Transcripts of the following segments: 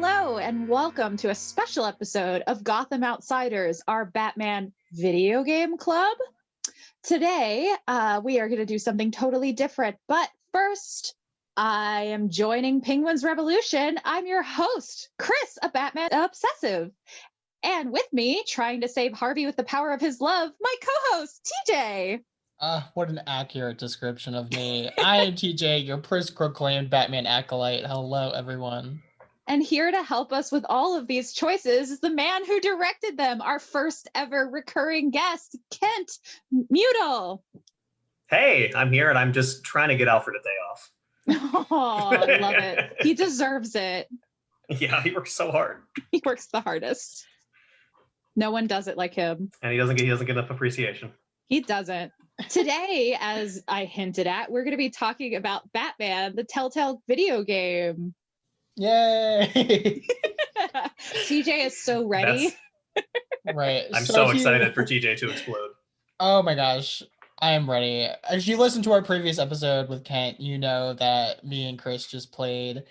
Hello, and welcome to a special episode of Gotham Outsiders, our Batman video game club. Today, we are going to do something totally different, but first, I am joining Penguin's Revolution. I'm your host, Chris, a Batman obsessive. And with me, trying to save Harvey with the power of his love, my co-host, TJ. What an accurate description of me. I am TJ, your proclaimed Batman acolyte. Hello, everyone. And here to help us with all of these choices is the man who directed them, our first ever recurring guest, Kent Mudle. Hey, I'm here and I'm just trying to get Alfred a day off. Oh, I love it. He deserves it. Yeah, he works so hard. He works the hardest. No one does it like him. And he doesn't get enough appreciation. He doesn't. Today, as I hinted at, we're going to be talking about Batman, the Telltale video game. Yay! TJ is so ready. Right. I'm so excited for TJ to explode. Oh my gosh. I am ready. If you listened to our previous episode with Kent, you know that me and Chris just played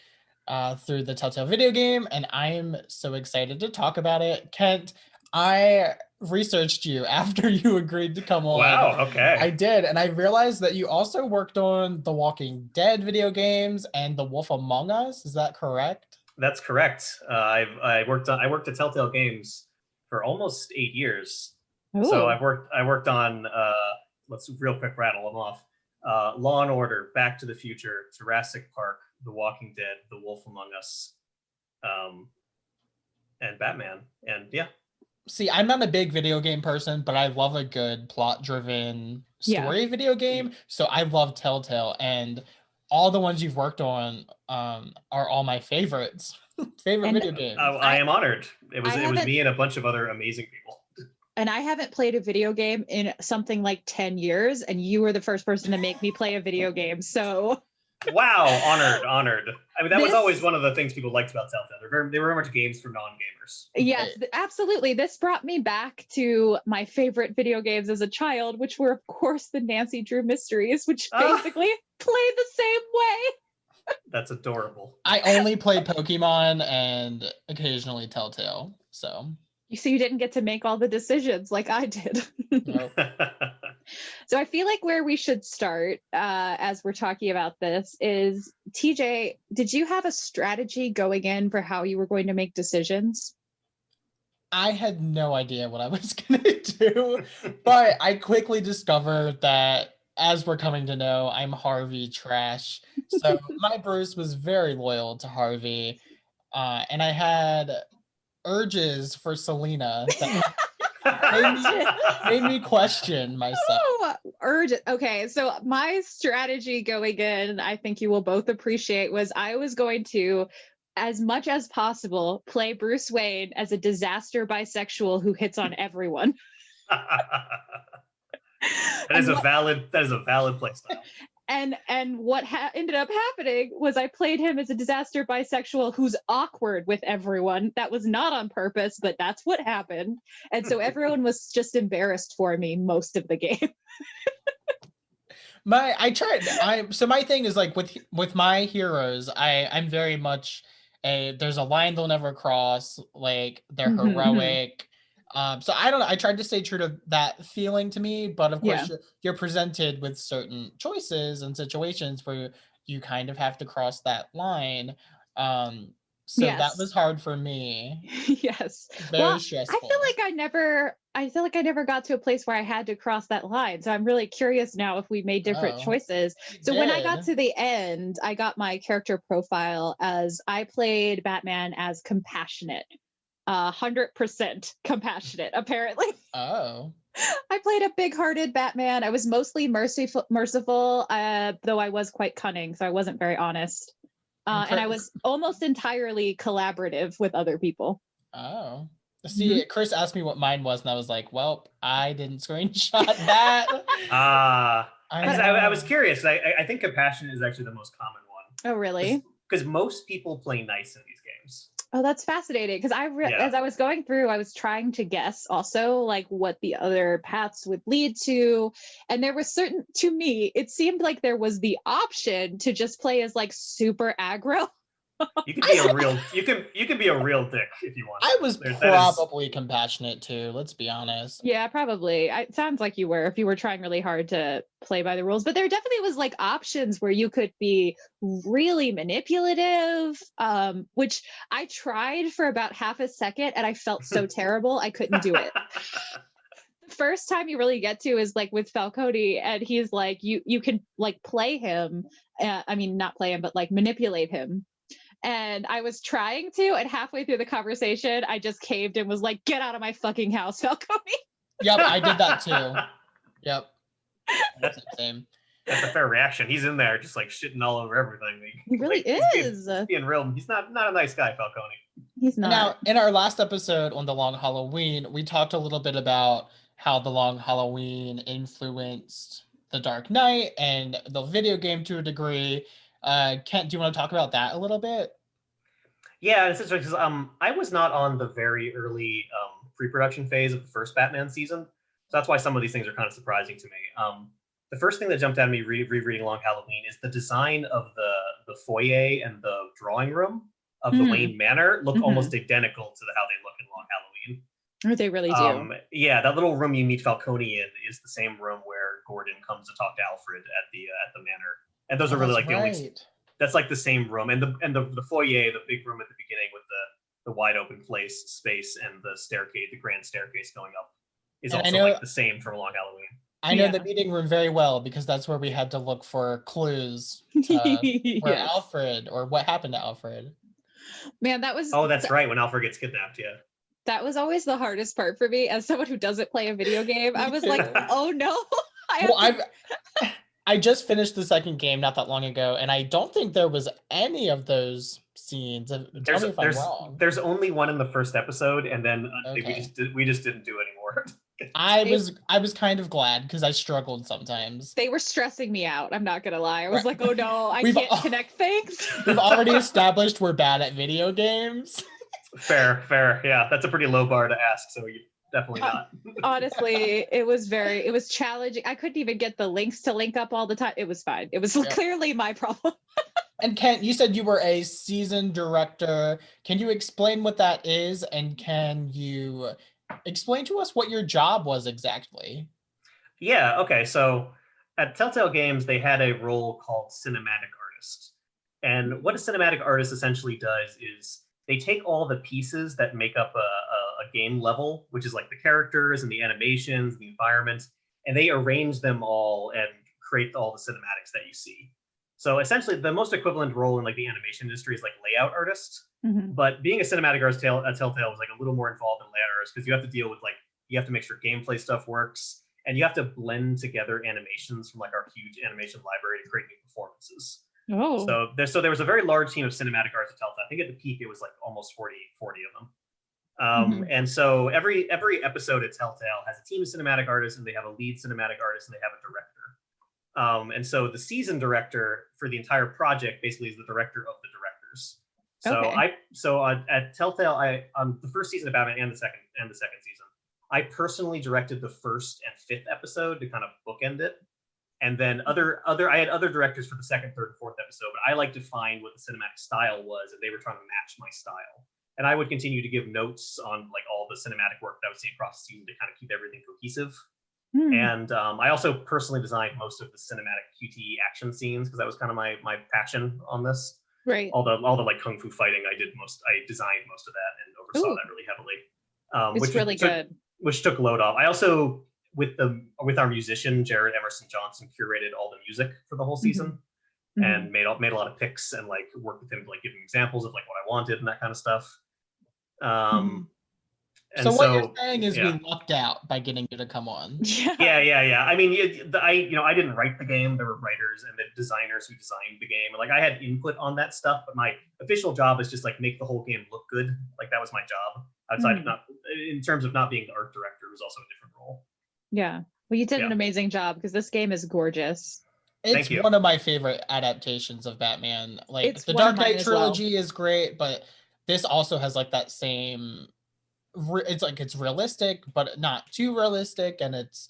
through the Telltale video game, and I am so excited to talk about it. Kent, I researched you after you agreed to come on. Wow, okay. I did, and I realized that you also worked on the Walking Dead video games and the Wolf Among Us. Is that correct? That's correct. I worked at Telltale Games for almost 8 years. Ooh. So I worked on let's real quick rattle them off. Law and Order, Back to the Future, Jurassic Park, The Walking Dead, The Wolf Among Us, and Batman. And yeah. See, I'm not a big video game person, but I love a good plot-driven story video game. So I love Telltale, and all the ones you've worked on are all my favorites. Video games. I am honored. It was me and a bunch of other amazing people. And I haven't played a video game in something like 10 years, and you were the first person to make me play a video game. So wow, honored. I mean, that was always one of the things people liked about Telltale. They were very much games for non-gamers. Yes, absolutely. This brought me back to my favorite video games as a child, which were, of course, the Nancy Drew Mysteries, which basically played the same way. That's adorable. I only play Pokemon and occasionally Telltale, so. You see, you didn't get to make all the decisions like I did. Nope. So I feel like where we should start as we're talking about this is, TJ, did you have a strategy going in for how you were going to make decisions? I had no idea what I was going to do, but I quickly discovered that, as we're coming to know, I'm Harvey trash. So my Bruce was very loyal to Harvey, and I had urges for Selena that made me question myself. Oh, okay, so my strategy going in, I think you will both appreciate, was I was going to, as much as possible, play Bruce Wayne as a disaster bisexual who hits on everyone. That is a valid playstyle. And what ended up happening was I played him as a disaster bisexual who's awkward with everyone. That was not on purpose, but that's what happened. And so everyone was just embarrassed for me most of the game. My thing is, like, with my heroes, I'm very much there's a line they'll never cross, like they're heroic. So I don't know. I tried to stay true to that feeling to me, but of course you're presented with certain choices and situations where you kind of have to cross that line. So that was hard for me. Yes. Very stressful. I feel like I never got to a place where I had to cross that line. So I'm really curious now if we made different choices. So when I got to the end, I got my character profile as I played Batman as compassionate. 100% compassionate, apparently. Oh. I played a big-hearted Batman. I was mostly merciful, though I was quite cunning, so I wasn't very honest. And I was almost entirely collaborative with other people. Oh. See, Chris asked me what mine was, and I was like, well, I didn't screenshot that. I was curious. I think compassion is actually the most common one. Oh, really? Because most people play nice in these games. Oh, that's fascinating. Because as I was going through, I was trying to guess also like what the other paths would lead to. And there was to me, it seemed like there was the option to just play as like super aggro. You can be a real you can be a real dick if you want. I was That is- probably compassionate too, let's be honest. Yeah, probably. It sounds like you were, if you were trying really hard to play by the rules. But there definitely was like options where you could be really manipulative, which I tried for about half a second and I felt so terrible I couldn't do it. The first time you really get to is like with Falcone, and he's like, you can like play him. I mean, not play him, but like manipulate him. And I was trying to, and halfway through the conversation, I just caved and was like, get out of my fucking house, Falcone. Yep, I did that too. Yep. That's the same. That's a fair reaction. He's in there just like shitting all over everything. He really is. He's being real. He's not a nice guy, Falcone. He's not. Now, in our last episode on the Long Halloween, we talked a little bit about how the Long Halloween influenced the Dark Knight and the video game to a degree. Kent, do you want to talk about that a little bit? Yeah, it's interesting because I was not on the very early pre-production phase of the first Batman season, so that's why some of these things are kind of surprising to me. The first thing that jumped out at me rereading Long Halloween is the design of the foyer and the drawing room of the Wayne Manor look almost identical to how they look in Long Halloween. They really do. Yeah, that little room you meet Falcone in is the same room where Gordon comes to talk to Alfred at the manor, and those are really like the only. That's like the same room, and the foyer, the big room at the beginning with the wide open space and the staircase, the grand staircase going up, is also like the same from Long Halloween. I know the meeting room very well because that's where we had to look for clues to where Alfred or what happened to Alfred. Man, that was. Oh, that's right. When Alfred gets kidnapped, yeah. That was always the hardest part for me as someone who doesn't play a video game. I was like, oh no. I just finished the second game not that long ago, and I don't think there was any of those scenes. Tell me if I'm wrong. There's only one in the first episode, and then we just didn't do anymore. I was kind of glad because I struggled sometimes. They were stressing me out. I'm not gonna lie. I was like, oh no, I can't connect things. We've already established we're bad at video games. Fair. Yeah, that's a pretty low bar to ask. So you. Definitely not. Honestly, it was challenging. I couldn't even get the links to link up all the time. It was fine. It was clearly my problem. And Kent, you said you were a season director. Can you explain what that is? And can you explain to us what your job was exactly? Yeah, okay. So at Telltale Games, they had a role called cinematic artist. And what a cinematic artist essentially does is they take all the pieces that make up a game level, which is like the characters and the animations, the environments, and they arrange them all and create all the cinematics that you see. So essentially, the most equivalent role in like the animation industry is like layout artist. But being a cinematic artist at Telltale was like a little more involved in layout artist because you have to deal with like you have to make sure gameplay stuff works, and you have to blend together animations from like our huge animation library to create new performances. Oh. So there was a very large team of cinematic artists at Telltale. I think at the peak it was like almost 40 of them. And so every episode at Telltale has a team of cinematic artists, and they have a lead cinematic artist, and they have a director. And so the season director for the entire project basically is the director of the directors. So at Telltale, on the first season of Batman and the second season, I personally directed the first and fifth episode to kind of bookend it. And then I had other directors for the second, third, and fourth episode, but I like to find what the cinematic style was, and they were trying to match my style. And I would continue to give notes on like all the cinematic work that I would see across the season to kind of keep everything cohesive. And I also personally designed most of the cinematic QTE action scenes because that was kind of my passion on this. Right. All the like kung fu fighting, I designed most of that and oversaw that really heavily. It's really good. Which took a load off. I also with our musician Jared Emerson Johnson curated all the music for the whole season. And made a lot of picks and like worked with him to like give him examples of like what I wanted and that kind of stuff. So what you're saying is we lucked out by getting you to come on. Yeah. I mean, I didn't write the game. There were writers and the designers who designed the game. And like I had input on that stuff, but my official job is just like make the whole game look good. Like that was my job. Outside of not in terms of not being the art director, it was also a different role. Yeah. Well, you did an amazing job because this game is gorgeous. It's one of my favorite adaptations of Batman. Like the Dark Knight trilogy is great, but this also has like that same. It's like it's realistic, but not too realistic, and it's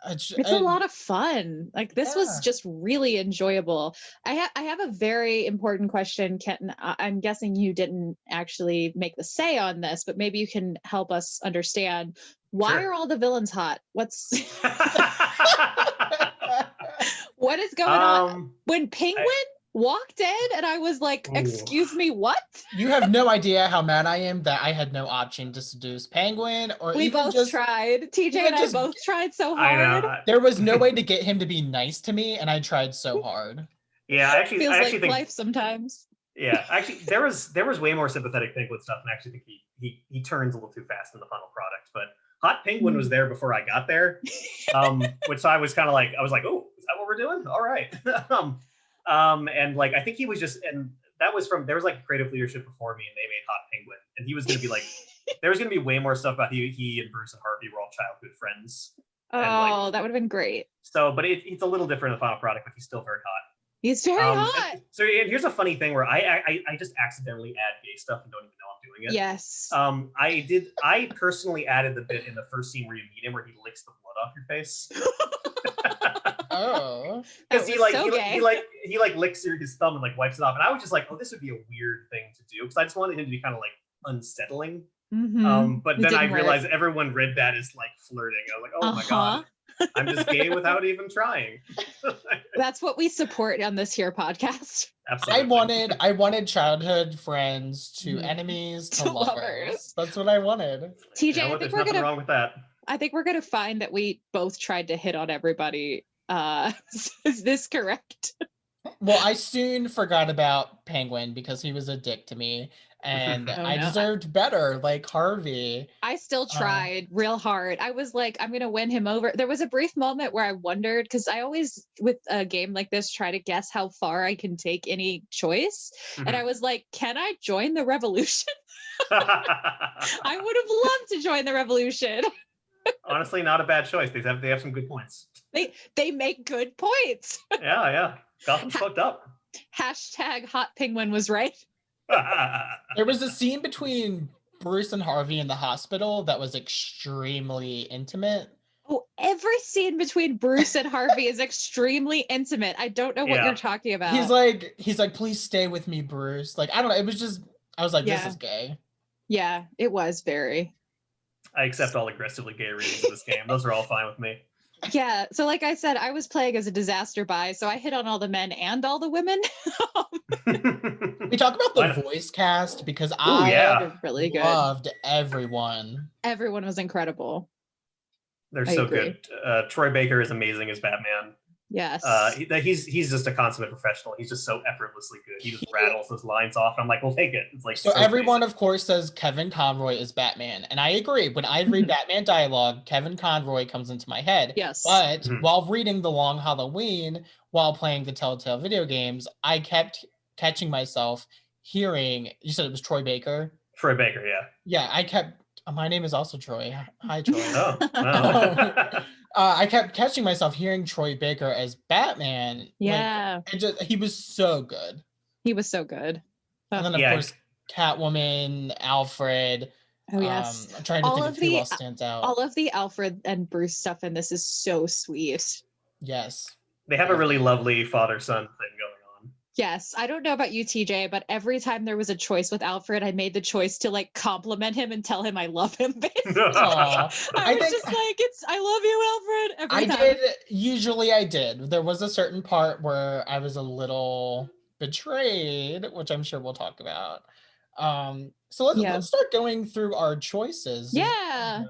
It's a lot of fun. Like this was just really enjoyable. I have a very important question, Kenton. I'm guessing you didn't actually make the say on this, but maybe you can help us understand why are all the villains hot? What's what is going on? When Penguin walked in and I was like, excuse me, what? You have no idea how mad I am that I had no option to seduce Penguin or we even both tried. TJ and I both tried so hard. There was no way to get him to be nice to me, and I tried so hard. Yeah, I actually think life sometimes. Yeah, actually there was way more sympathetic Penguin stuff, and I actually think he turns a little too fast in the final product. But Hot Penguin was there before I got there. Which I was kind of like, oh, is that what we're doing? All right. And like I think he was just, and that was there was like creative leadership before me, and they made Hot Penguin, and he was gonna be like there was gonna be way more stuff about he and Bruce and Harvey were all childhood friends. Oh, that would have been great. So, but it's a little different in the final product, but he's still very hot. He's very hot. So and here's a funny thing where I just accidentally add gay stuff and don't even know I'm doing it. Yes. I personally added the bit in the first scene where you meet him where he licks the blood off your face. Oh, because he licks his thumb and like wipes it off, and I was just like, oh, this would be a weird thing to do because I just wanted him to be kind of like unsettling. But then I realized everyone read that as like flirting. I was like, oh my god, I'm just gay without even trying. That's what we support on this here podcast. Absolutely. I wanted childhood friends to enemies to lovers. That's what I wanted. TJ, you know there's nothing wrong with that. I think we're gonna find that we both tried to hit on everybody. Is this correct? Well, I soon forgot about Penguin because he was a dick to me, and I deserved better, like Harvey. I still tried real hard. I was like, I'm gonna win him over. There was a brief moment where I wondered, because I always, with a game like this, try to guess how far I can take any choice. And I was like, can I join the revolution? I would have loved to join the revolution. Honestly, not a bad choice. They have some good points. They make good points. Yeah. Gotham's fucked up. Hashtag Hot Penguin was right. There was a scene between Bruce and Harvey in the hospital that was extremely intimate. Oh, every scene between Bruce and Harvey is extremely intimate. I don't know what you're talking about. He's like, please stay with me, Bruce. Like, I don't know. It was just, I was like, this is gay. Yeah, it was very. I accept all aggressively gay readings in this game. Those are all fine with me. Yeah, so like I said, I was playing as a disaster bi, so I hit on all the men and all the women. We talk about the voice cast because I really good. Loved everyone. Everyone was incredible. They're so good. Troy Baker is amazing as Batman. Yes. He's just a consummate professional. He's just so effortlessly good. He just rattles those lines off. And I'm like, we'll take it. It's like so everyone, of course, says Kevin Conroy is Batman. And I agree. When I read Batman dialogue, Kevin Conroy comes into my head. Yes. But while reading The Long Halloween, while playing the Telltale video games, I kept catching myself hearing, you said it was Troy Baker? Troy Baker, yeah. Yeah, I kept, my name is also Troy. Hi, Troy. Oh, wow. I kept catching myself hearing Troy Baker as Batman. Yeah. He was so good. He was so good. And then, of course, Catwoman, Alfred. Oh, yes. I'm trying to think of who else stands out. All of the Alfred and Bruce stuff in this is so sweet. Yes. They have a really lovely father-son thing going on. Yes. I don't know about you, TJ, but every time there was a choice with Alfred, I made the choice to like compliment him and tell him I love him. I was just like, I love you, Alfred. Every time. Usually I did. There was a certain part where I was a little betrayed, which I'm sure we'll talk about. So let's start going through our choices. Yeah.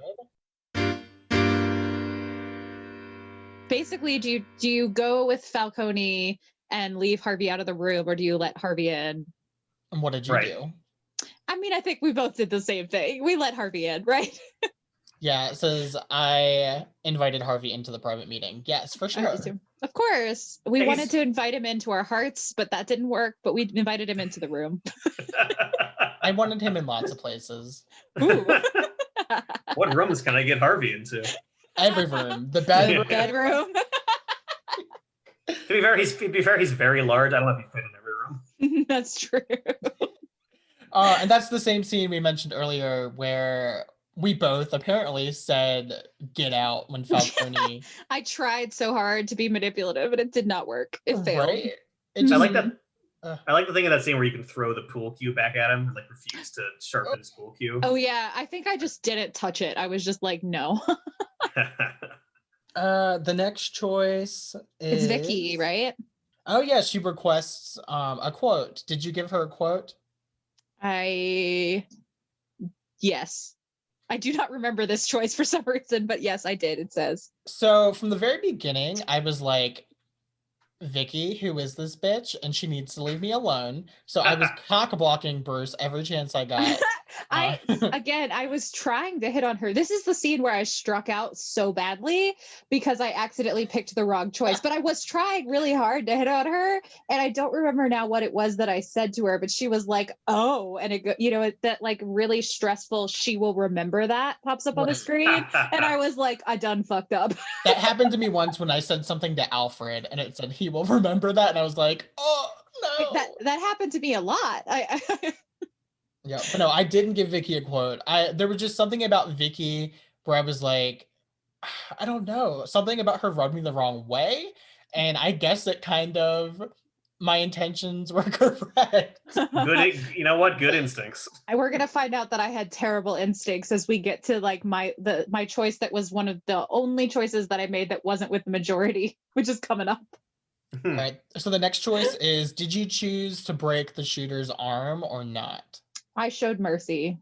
Basically, do you go with Falcone and leave Harvey out of the room, or do you let Harvey in? And what did you do? I mean, I think we both did the same thing. We let Harvey in, right? Yeah, it says I invited Harvey into the private meeting. Yes, for sure. Of course. We wanted to invite him into our hearts, but that didn't work. But we invited him into the room. I wanted him in lots of places. Ooh. What rooms can I get Harvey into? Every room. The bedroom. Bedroom. To be fair, he's very large. I don't know if he fit in every room. That's true. And that's the same scene we mentioned earlier where we both apparently said "get out" when Falcone. I tried so hard to be manipulative, and it did not work. It failed. Right? It just, I like that. uh, I like the thing in that scene where you can throw the pool cue back at him and like refuse to sharpen his pool cue. Oh yeah, I think I just didn't touch it. I was just like, no. the next choice is It's Vicky, right? Oh yeah, she requests a quote. Did you give her a quote? Yes. I do not remember this choice for some reason, but yes, I did. It says. So from the very beginning, I was like, Vicky, who is this bitch? And she needs to leave me alone. So I was cock blocking Bruce every chance I got. I was trying to hit on her. This is the scene where I struck out so badly because I accidentally picked the wrong choice, but I was trying really hard to hit on her. And I don't remember now what it was that I said to her, but she was like, oh, and that like really stressful, she will remember that pops up on the screen. And I was like, I done fucked up. That happened to me once when I said something to Alfred and it said he will remember that. And I was like, oh no. That happened to me a lot. Yeah, but no, I didn't give Vicky a quote. There was just something about Vicky where I was like, I don't know, something about her rubbed me the wrong way. And I guess it kind of, my intentions were correct. Good, you know what? Good instincts. We're gonna find out that I had terrible instincts as we get to like my choice that was one of the only choices that I made that wasn't with the majority, which is coming up. All right. So the next choice is: did you choose to break the shooter's arm or not? I showed mercy.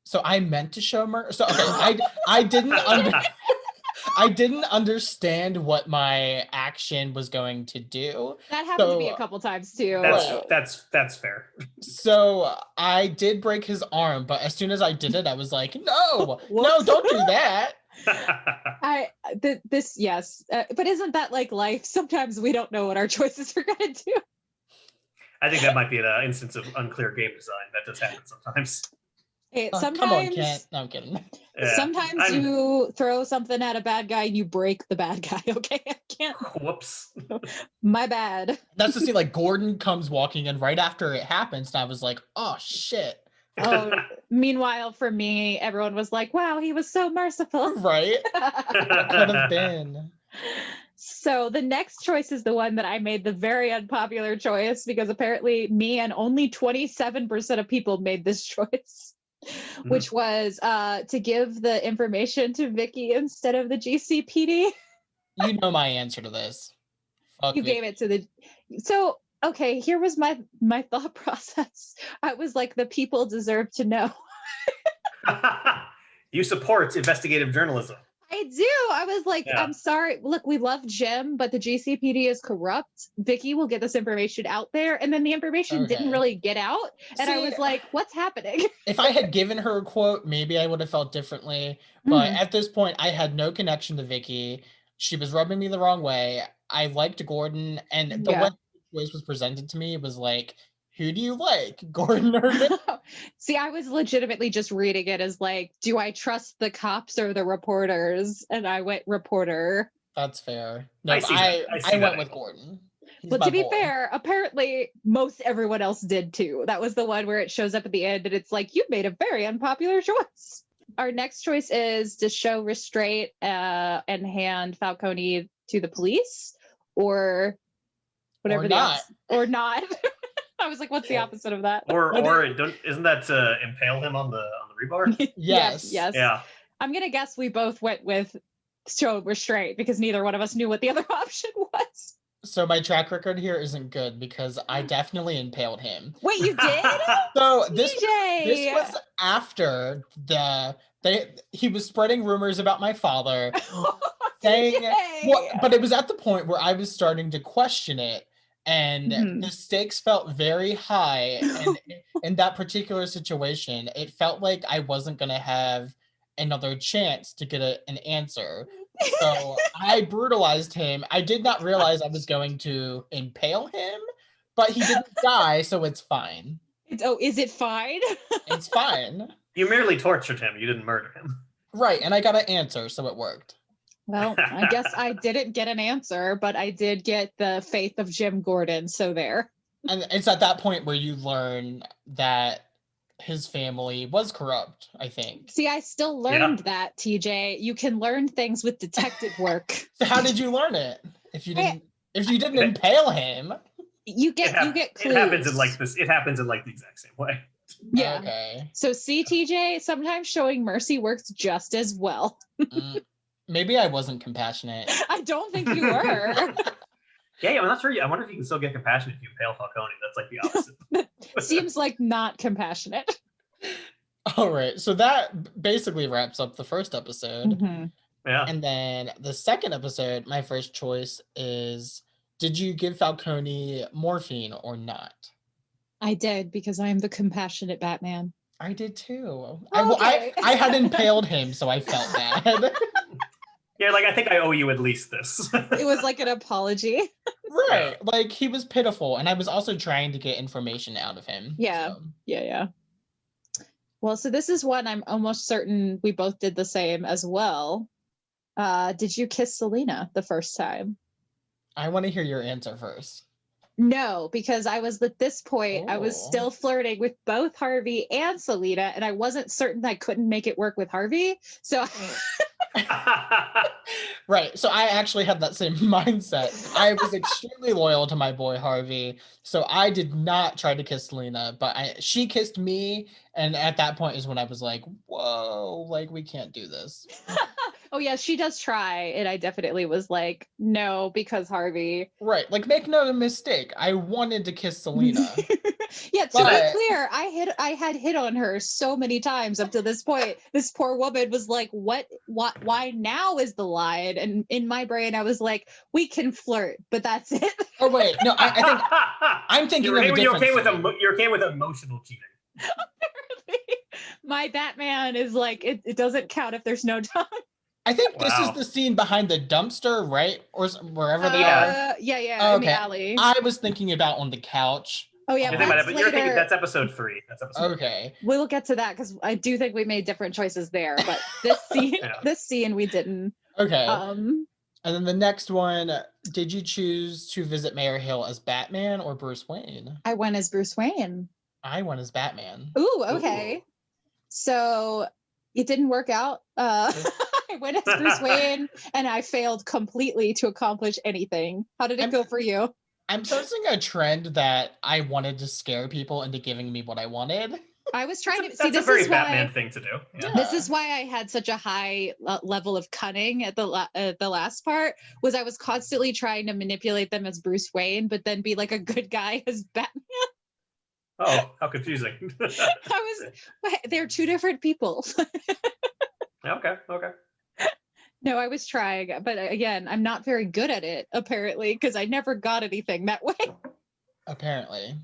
So I meant to show mercy. So okay, I didn't I didn't understand what my action was going to do. That happened to me a couple times too. That's fair. So I did break his arm, but as soon as I did it, I was like, no, don't do that. Yes, but isn't that like life? Sometimes we don't know what our choices are gonna do. I think that might be an instance of unclear game design. That does happen sometimes. Hey, sometimes, come on, Kent. No, I'm kidding. Yeah, sometimes you throw something at a bad guy and you break the bad guy. Okay, I can't. Whoops. My bad. That's to see, like, Gordon comes walking in right after it happens, and I was like, oh shit. Oh, meanwhile, for me, everyone was like, wow, he was so merciful. Right? Could have been. So the next choice is the one that I made, the very unpopular choice, because apparently me and only 27% of people made this choice, which was to give the information to Vicky instead of the GCPD. You know my answer to this. You gave it to the... So, okay, here was my thought process. I was like, the people deserve to know. You support investigative journalism. I do. I was like, yeah. I'm sorry. Look, we love Jim, but the GCPD is corrupt. Vicky will get this information out there. And then the information didn't really get out. And I was like, what's happening? If I had given her a quote, maybe I would have felt differently. But at this point, I had no connection to Vicky. She was rubbing me the wrong way. I liked Gordon. And the way the choice was presented to me was like, who do you like, Gordon or Vicky? See, I was legitimately just reading it as like, do I trust the cops or the reporters? And I went reporter. That's fair. No, I went with Gordon. Well, to be fair, apparently most everyone else did too. That was the one where it shows up at the end and it's like, you made a very unpopular choice. Our next choice is to show restraint and hand Falcone to the police or whatever or not. I was like, what's the opposite of that? Isn't that to impale him on the rebar? Yes. Yeah. I'm gonna guess we both went with show restraint because neither one of us knew what the other option was. So my track record here isn't good because I definitely impaled him. Wait, you did? So this was after he was spreading rumors about my father, saying, but it was at the point where I was starting to question it. And the stakes felt very high. And in that particular situation, it felt like I wasn't going to have another chance to get an answer. So I brutalized him. I did not realize I was going to impale him, but he didn't die, so it's fine. Is it fine? It's fine. You merely tortured him. You didn't murder him. Right, and I got an answer, so it worked. Well, I guess I didn't get an answer, but I did get the faith of Jim Gordon, so there. And it's at that point where you learn that his family was corrupt, I think. See, I still learned that, TJ. You can learn things with detective work. So how did you learn it? If you didn't impale him. You get clues. It happens in like this. It happens in like the exact same way. Yeah. Okay. So see, TJ, sometimes showing mercy works just as well. Maybe I wasn't compassionate. I don't think you were. Yeah, I'm not sure. I wonder if you can still get compassionate if you impale Falcone. That's like the opposite. Seems like not compassionate. All right. So that basically wraps up the first episode. Mm-hmm. Yeah. And then the second episode, my first choice is, did you give Falcone morphine or not? I did, because I am the compassionate Batman. I did too. Okay. I had impaled him, so I felt bad. Yeah, like I think I owe you at least this. It was like an apology. Right. Like he was pitiful, and I was also trying to get information out of him. Yeah. So. Yeah. Well, so this is one I'm almost certain we both did the same as well. Did you kiss Selena the first time? I want to hear your answer first. No, because I was at this point, I was Oh. still flirting with both Harvey and Selena, and I wasn't certain I couldn't make it work with Harvey. So Right. So I actually had that same mindset. I was extremely loyal to my boy Harvey. So I did not try to kiss Selena, but she kissed me. And at that point is when I was like, whoa, like we can't do this. oh yeah, she does try, and I definitely was like, no, because Harvey. Right. Like make no mistake. I wanted to kiss Selena. Yeah, to be clear, I had hit on her so many times up to this point. This poor woman was like, why now is the line? And in my brain, I was like, we can flirt, but that's it. Oh wait, no, I think I'm thinking you're of a okay different with you're okay with emotional cheating. Apparently, my Batman is like, it doesn't count if there's no tongue. I think this is the scene behind the dumpster, right? Or wherever they are. Yeah, in the alley. I was thinking about on the couch. Oh yeah, you're thinking that's episode 3. That's episode. Okay. We'll get to that because I do think we made different choices there, but this scene we didn't. Okay. And then the next one, did you choose to visit Mayor Hill as Batman or Bruce Wayne? I went as Bruce Wayne. I went as Batman. Ooh, okay. Ooh. So it didn't work out. I went as Bruce Wayne and I failed completely to accomplish anything. How did it go for you? I'm sensing a trend that I wanted to scare people into giving me what I wanted. I was trying to see. That's a very Batman thing to do. Yeah. This is why I had such a high level of cunning at the last part. Was I was constantly trying to manipulate them as Bruce Wayne, but then be like a good guy as Batman. Oh, how confusing! They're two different people. Okay. No, I was trying, but again, I'm not very good at it, apparently, because I never got anything that way. Apparently.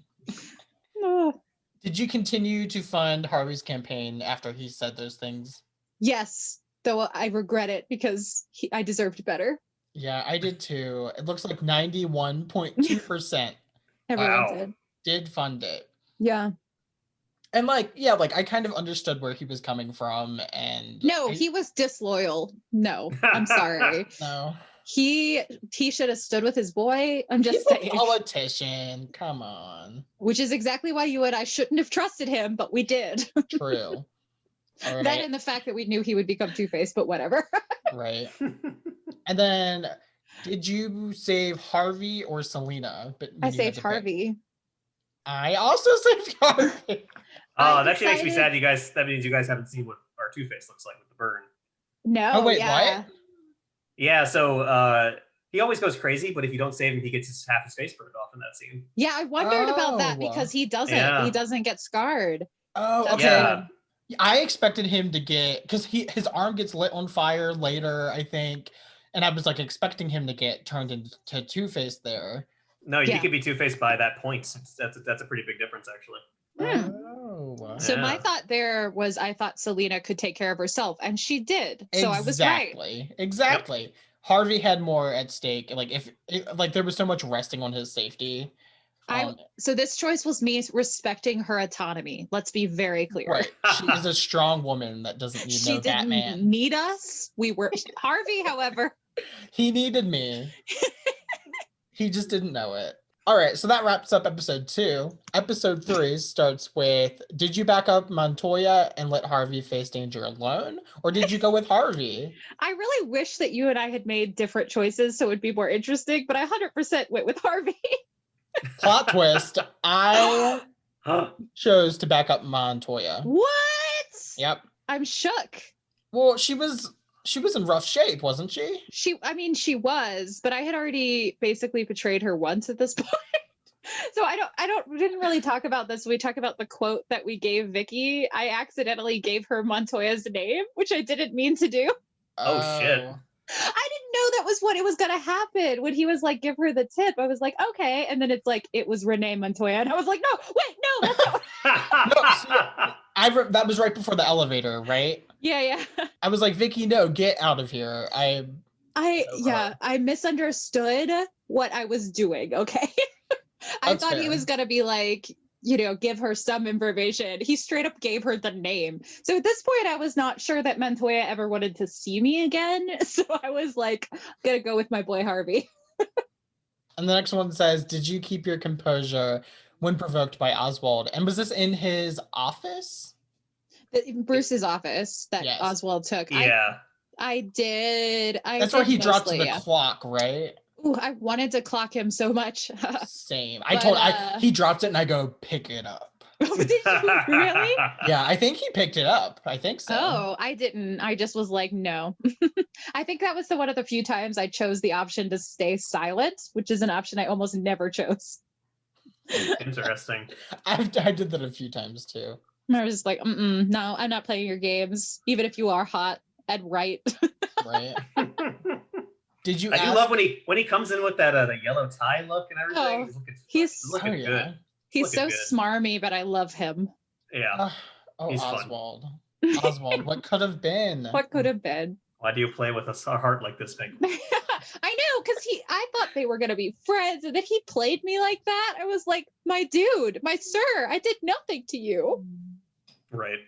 Did you continue to fund Harvey's campaign after he said those things? Yes, though I regret it because I deserved better. Yeah, I did too. It looks like 91.2% Everyone did fund it. Yeah. And I kind of understood where he was coming from. And he was disloyal. No, I'm sorry. No. He should have stood with his boy. I'm just saying. He's a politician. Come on. Which is exactly why you and I shouldn't have trusted him, but we did. True. All right. That and the fact that we knew he would become Two-Face, but whatever. Right. And then, did you save Harvey or Selena? I saved Harvey. I also saved Harvey. Oh, that actually makes me sad. That means you guys haven't seen what our Two-Face looks like with the burn. No. Oh wait, what? Yeah, so he always goes crazy, but if you don't save him, he gets half his face burned off in that scene. Yeah, I wondered about that because he doesn't. Yeah. He doesn't get scarred. Oh, okay. Yeah. I expected him to get, because his arm gets lit on fire later, I think, and I was expecting him to get turned into Two-Face there. No, he could be Two-Face by that point. That's a pretty big difference, actually. Oh, wow. So my thought there was I thought Selena could take care of herself, and she did. So I was right. Exactly. Yep. Harvey had more at stake. There was so much resting on his safety. So this choice was me respecting her autonomy. Let's be very clear. Right. She is a strong woman that doesn't need no Batman. She didn't need us. We were Harvey, however. He needed me. He just didn't know it. All right, so that wraps up episode 2. Episode 3 starts with, did you back up Montoya and let Harvey face danger alone? Or did you go with Harvey? I really wish that you and I had made different choices so it would be more interesting, but I 100% went with Harvey. Plot twist, I chose to back up Montoya. What? Yep. I'm shook. Well, she was in rough shape, wasn't she? She was, but I had already basically betrayed her once at this point. So we didn't really talk about this. We talk about the quote that we gave Vicky. I accidentally gave her Montoya's name, which I didn't mean to do. Oh shit. I didn't know that was what it was going to happen. When he was like, give her the tip, I was like, okay. And then it's like, it was Renee Montoya. And I was like, no, wait, no, that's not that was right before the elevator, right? Yeah. I was like, Vicky, no, get out of here. I misunderstood what I was doing. Okay. I thought he was going to be like, give her some information. He straight up gave her the name. So at this point, I was not sure that Montoya ever wanted to see me again. So I was like, going to go with my boy Harvey. And the next one says, did you keep your composure when provoked by Oswald? And was this in his office? Bruce's office that Yes. Oswald took. Yeah. I did. That's where he dropped the clock, right? Ooh, I wanted to clock him so much. Same. But, he dropped it and I go, pick it up. Did you really? Yeah, I think he picked it up. I think so. Oh, I didn't. I just was like, no. I think that was one of the few times I chose the option to stay silent, which is an option I almost never chose. Interesting. I did that a few times too. I was just like, no, I'm not playing your games, even if you are hot and right. Right. Did you? I do love when he comes in with that the yellow tie look and everything. Oh, he's looking good. He's so smarmy, but I love him. Yeah. He's Oswald. Oswald, what could have been? What could have been? Why do you play with a heart like this, Pink? I know, because I thought they were gonna be friends, and then he played me like that. I was like, my dude, my sir, I did nothing to you. Right.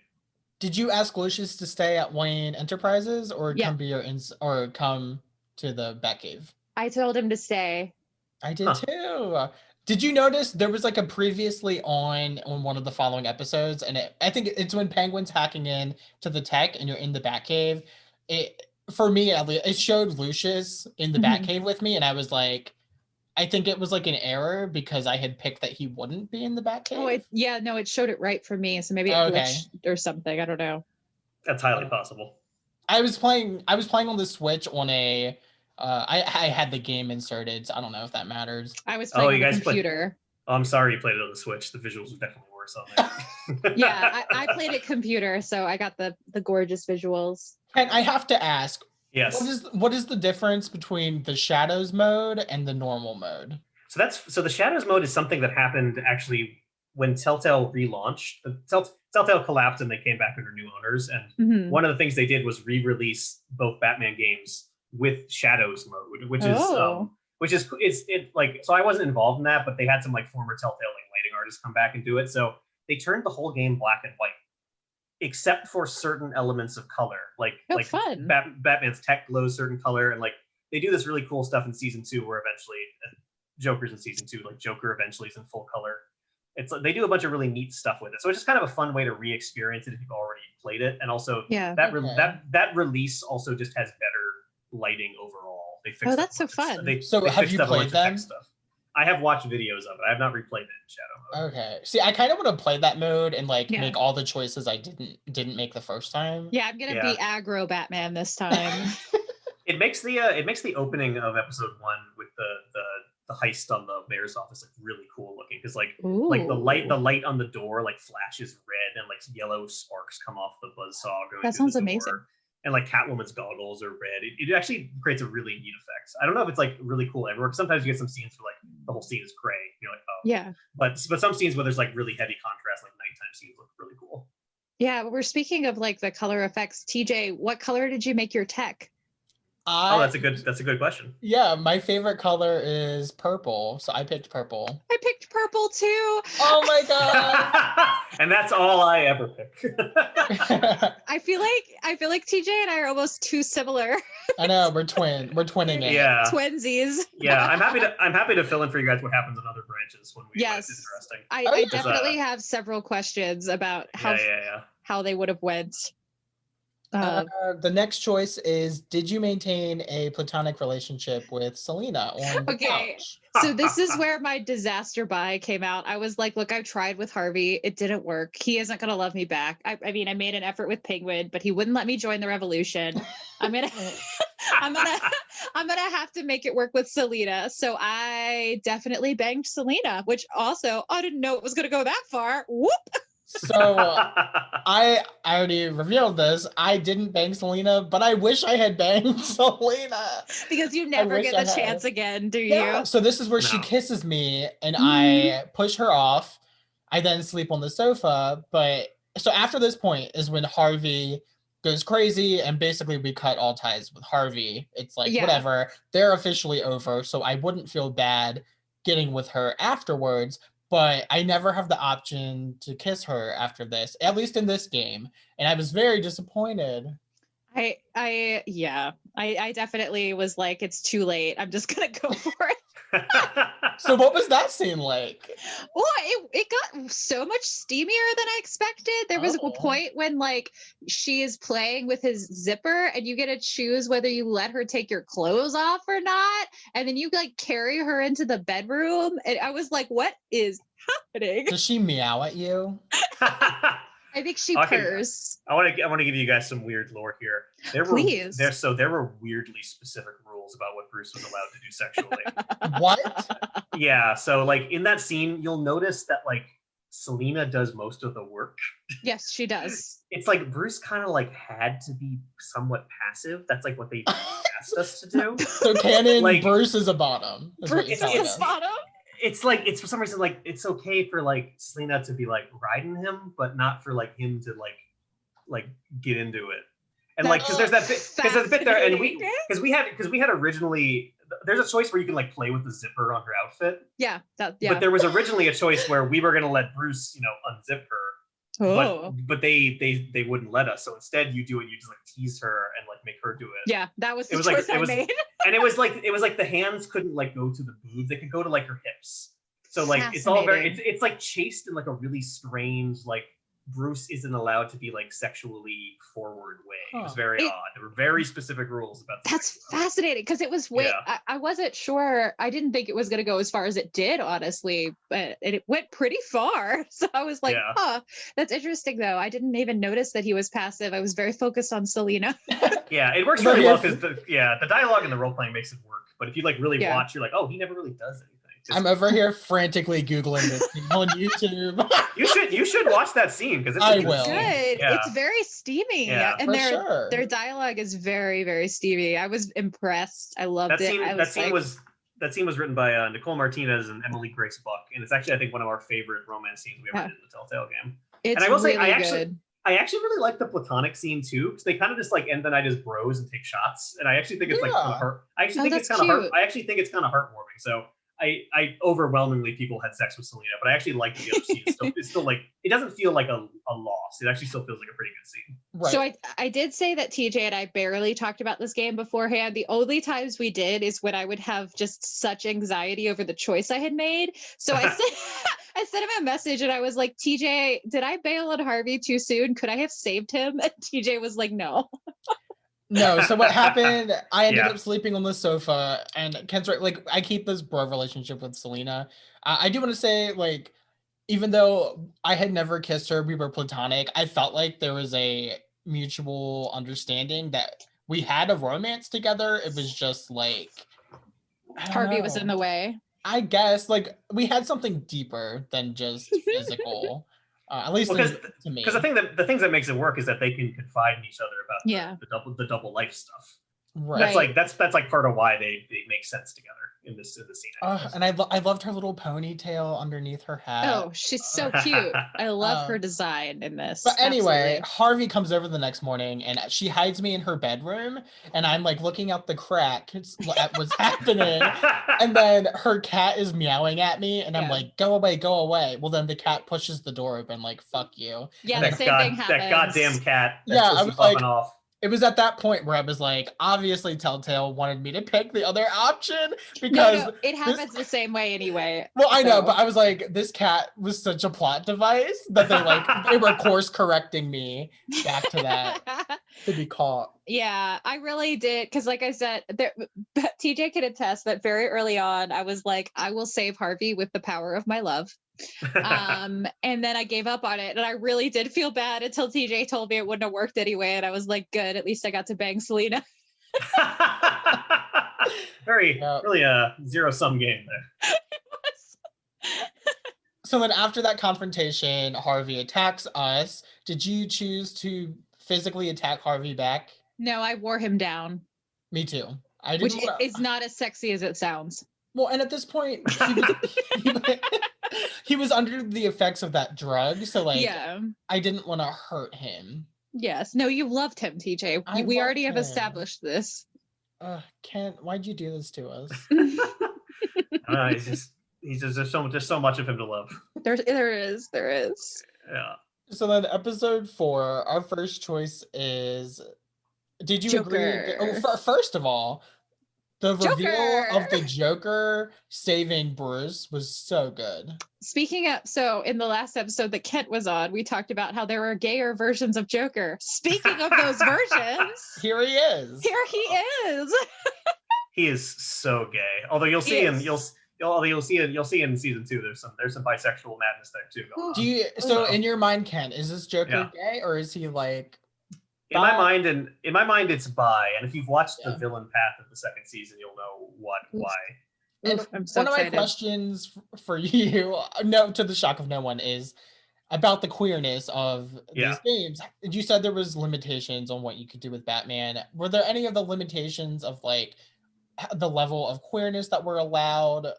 Did you ask Lucius to stay at Wayne Enterprises or come to the Batcave? I told him to stay. I did too. Did you notice there was like a previously on one of the following episodes, and I think it's when Penguin's hacking in to the tech and you're in the Batcave. For me at least, it showed Lucius in the Batcave with me, and I was like, I think it was like an error because I had picked that he wouldn't be in the Batcave. Oh, it showed it right for me, so maybe it glitched or something. I don't know. That's highly possible. I was playing on the Switch on a. I had the game inserted, so I don't know if that matters. I was playing on the computer. I'm sorry you played it on the Switch. The visuals are definitely worse on there. Yeah, I played it computer, so I got the gorgeous visuals. And I have to ask, yes, what is the difference between the Shadows mode and the normal mode? So the Shadows mode is something that happened actually when Telltale relaunched. Telltale collapsed and they came back under new owners, and one of the things they did was re-release both Batman games with Shadows mode, which is like, so I wasn't involved in that, but they had some like former Telltale like lighting artists come back and do it. So they turned the whole game black and white, except for certain elements of color, like fun. Batman's tech glows certain color, and like they do this really cool stuff in season 2, where eventually Joker's in season 2, like Joker eventually is in full color. It's like they do a bunch of really neat stuff with it, so it's just kind of a fun way to re-experience it if you've already played it, and also that release also just has better lighting overall. They fixed that's so fun. Have you played them? I have watched videos of it. I have not replayed it in Shadow mode. Okay. See, I kind of want to play that mode and make all the choices I didn't make the first time. Yeah, I'm gonna be aggro Batman this time. It makes the opening of episode 1 with the heist on the mayor's office like really cool looking, because like the light on the door like flashes red and like yellow sparks come off the buzzsaw going. That sounds amazing. And like Catwoman's goggles are red. It actually creates a really neat effect. I don't know if it's like really cool everywhere. Sometimes you get some scenes where like the whole scene is gray. You're like, oh yeah. But some scenes where there's like really heavy contrast, like nighttime scenes, look really cool. Yeah, but we're speaking of like the color effects. TJ, what color did you make your tech? Oh, that's a good question. Yeah, my favorite color is purple, so I picked purple. I picked purple too. Oh my god! And that's all I ever pick. I feel like TJ and I are almost too similar. I know, we're twinning it. Yeah. Twinsies. Yeah, I'm happy to fill in for you guys what happens in other branches when it's interesting. I definitely have several questions about how they would have went. The next choice is, did you maintain a platonic relationship with Selena on the couch? So this is where my disaster buy came out. I was like, look, I've tried with Harvey. It didn't work. He isn't going to love me back. I mean, I made an effort with Penguin, but he wouldn't let me join the revolution. I'm going to have to make it work with Selena. So I definitely banged Selena, which also, I didn't know it was going to go that far. Whoop. So I already revealed this. I didn't bang Selena, but I wish I had banged Selena. Because you never get the chance again, do you? So this is where she kisses me and I push her off. I then sleep on the sofa. But so after this point is when Harvey goes crazy and basically we cut all ties with Harvey. It's like, whatever, they're officially over. So I wouldn't feel bad getting with her afterwards. But I never have the option to kiss her after this, at least in this game. And I was very disappointed. I definitely was like, it's too late. I'm just going to go for it. So what was that scene like? Well, it got so much steamier than I expected. There was a point when like she is playing with his zipper and you get to choose whether you let her take your clothes off or not. And then you like carry her into the bedroom. And I was like, what is happening? Does she meow at you? I think she purrs. I want to give you guys some weird lore here. There were weirdly specific rules about what Bruce was allowed to do sexually. What? Yeah, so like in that scene, you'll notice that like Selena does most of the work. Yes, she does. It's like Bruce kind of like had to be somewhat passive. That's like what they asked us to do. So canon, like, Bruce is a bottom. Bruce is bottom. It's like, it's for some reason like it's okay for like Selena to be like riding him, but not for like him to like get into it. And like because there's a bit there, and because we had originally, there's a choice where you can like play with the zipper on her outfit. Yeah. But there was originally a choice where we were gonna let Bruce, unzip her. But they wouldn't let us. So instead you do it, you just like tease her and like make her do it. Yeah, that was the choice I made. And it was like the hands couldn't like go to the boobs, they could go to like her hips. So like it's all very it's like chased in like a really strange, like Bruce isn't allowed to be like sexually forward way. It was very odd. There were very specific rules about that. That's fascinating because it was I wasn't sure. I didn't think it was going to go as far as it did, honestly, but it went pretty far. So I was like, that's interesting though. I didn't even notice that he was passive. I was very focused on Selena. Yeah, it works really well because the dialogue and the role playing makes it work. But if you like really watch, you're like, oh, he never really does anything. I'm over here frantically Googling this thing on YouTube. You should watch that scene because I will. Good. Yeah. It's very steamy. Yeah, and their dialogue is very, very steamy. I was impressed. I loved it. That scene was written by Nicole Martinez and Emily Grace Buck, and it's actually I think one of our favorite romance scenes we ever did in the Telltale game. It's and I will really say I actually really like the platonic scene too, because they kind of just like end the night as bros and take shots, and I actually think it's like kind of heart. I actually think it's kind of heartwarming. So. I overwhelmingly people had sex with Selena, but I actually like the other scene. It's still like it doesn't feel like a loss. It actually still feels like a pretty good scene. Right. So I did say that TJ and I barely talked about this game beforehand. The only times we did is when I would have just such anxiety over the choice I had made. So I sent him a message and I was like, TJ, did I bail on Harvey too soon? Could I have saved him? And TJ was like, no. No, so what happened, I ended up sleeping on the sofa, and Ken's right, like, I keep this bro relationship with Selena. I do want to say, like, even though I had never kissed her, we were platonic, I felt like there was a mutual understanding that we had a romance together. It was just, like, Harvey was in the way. I guess, like, we had something deeper than just physical. At least to me. Because the things that makes it work is that they can confide in each other about the double life stuff. Right. That's like part of why they make sense together. in this scene. And I loved her little ponytail underneath her hat. Oh, she's so cute. I love her design in this. But anyway, Absolutely. Harvey comes over the next morning and she hides me in her bedroom, and I'm like looking out the crack at what's happening. And then her cat is meowing at me, and I'm like, go away, go away. Well, then the cat pushes the door open, like, fuck you. Yeah, and the same thing happens. That goddamn cat. Yeah, I was like, off. It was at that point where I was like, obviously Telltale wanted me to pick the other option because no, it happens the same way anyway. Well, I know, but I was like, this cat was such a plot device that they were course correcting me back to that to be caught. Yeah, I really did, because like I said, TJ can attest that very early on, I was like, I will save Harvey with the power of my love. And then I gave up on it, and I really did feel bad until TJ told me it wouldn't have worked anyway, and I was like, good, at least I got to bang Selena. Really a zero-sum game there. It was. So then after that confrontation, Harvey attacks us. Did you choose to physically attack Harvey back? No, I wore him down. Me too. Which is not as sexy as it sounds. Well, and at this point, he was under the effects of that drug, so like, yeah. I didn't want to hurt him. Yes. No, you loved him, TJ. We already have established this. Kent, why'd you do this to us? There's so much of him to love. There is. Yeah. So then episode 4, our first choice is, did you Joker. agree? First of all, the Joker. reveal of the Joker saving Bruce was so good. Speaking of, so in the last episode that Kent was on, we talked about how there were gayer versions of Joker. Speaking of those versions, here he is. He is so gay. Although you'll see in season 2, there's some bisexual madness there too going on. So in your mind, Kent, is this Joker gay, or is he like? In my mind, it's bi. And if you've watched the villain path of the second season, you'll know why. And I'm so one of my questions for you, to the shock of no one, is about the queerness of these games. You said there was limitations on what you could do with Batman. Were there any of the limitations of like the level of queerness that were allowed?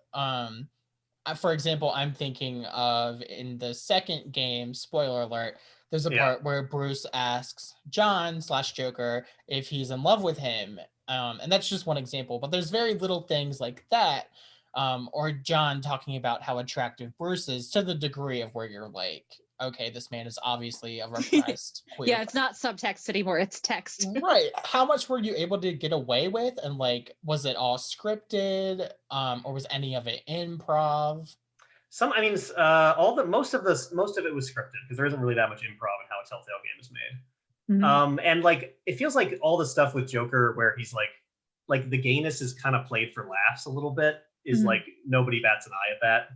For example, I'm thinking of in the second game, spoiler alert, there's a part where Bruce asks John/Joker if he's in love with him. And that's just one example, but there's very little things like that. Or John talking about how attractive Bruce is, to the degree of where you're like, okay, this man is obviously a repressed queer. Yeah, it's not subtext anymore, it's text. Right. How much were you able to get away with? And like, was it all scripted? Or was any of it improv? Most of it was scripted, because there isn't really that much improv in how a Telltale game is made. Mm-hmm. And like, it feels like all the stuff with Joker where he's like the gayness is kind of played for laughs a little bit, is like nobody bats an eye at that.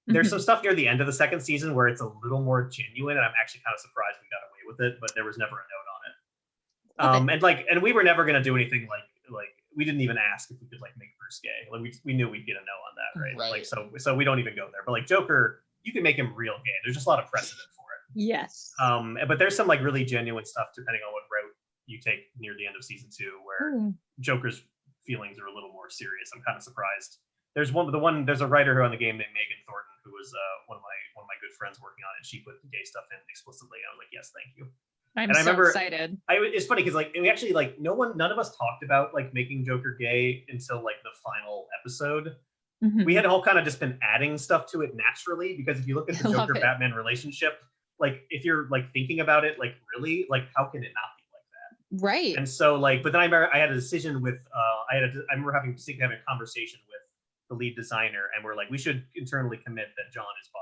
There's some stuff near the end of the second season where it's a little more genuine, and I'm actually kind of surprised we got away with it, but there was never a note on it. And we were never going to do anything like we didn't even ask if we could like make Bruce gay. Like we knew we'd get a no on that, right? Like so we don't even go there. But like Joker, you can make him real gay. There's just a lot of precedent for it. Yes. But there's some like really genuine stuff depending on what route you take near the end of season 2, where Joker's feelings are a little more serious. I'm kind of surprised. There's a writer who on the game named Megan Thornton, who was one of my good friends working on it. She put the gay stuff in explicitly. I was like, yes, thank you. I'm so excited. It's funny because like we actually like none of us talked about like making Joker gay until like the final episode. Mm-hmm. We had all kind of just been adding stuff to it naturally, because if you look at the Joker Batman relationship, like if you're like thinking about it, like really, like how can it not be like that? Right. And so like, but then I had a decision with I remember having a conversation with the lead designer, and we're like, we should internally commit that John is bi.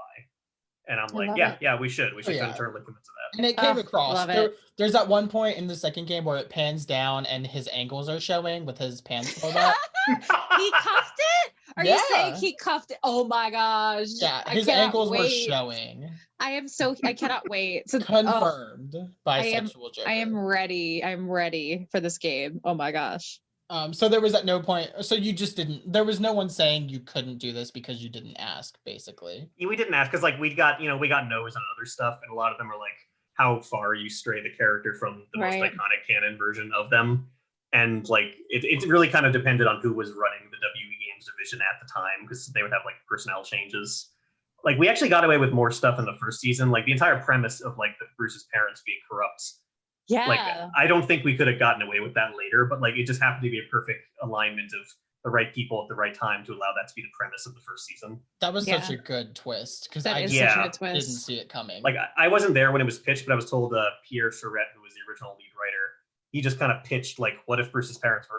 And I'm like, we should internally commit to that. And it came across. There's that one point in the second game where it pans down and his ankles are showing with his pants pulled up. He cuffed it? Are you saying he cuffed it? Oh my gosh. Yeah, his ankles were showing. I cannot wait. So, confirmed bisexual Joker. I am ready. I'm ready for this game. Oh my gosh. So there was at no point, so you just didn't, there was no one saying you couldn't do this because you didn't ask, basically. We didn't ask because like we got no's on other stuff, and a lot of them are like how far you stray the character from the most iconic canon version of them. and like it really kind of depended on who was running the WE Games division at the time, because they would have like personnel changes. Like we actually got away with more stuff in the first season. Like the entire premise of like Bruce's parents being corrupt. Yeah. Like I don't think we could have gotten away with that later, but like it just happened to be a perfect alignment of the right people at the right time to allow that to be the premise of the first season. That was such a good twist, because I such a good twist. didn't see it coming. Like I wasn't there when it was pitched, but I was told Pierre Charette, who was the original lead writer, he just kind of pitched like, what if Bruce's parents were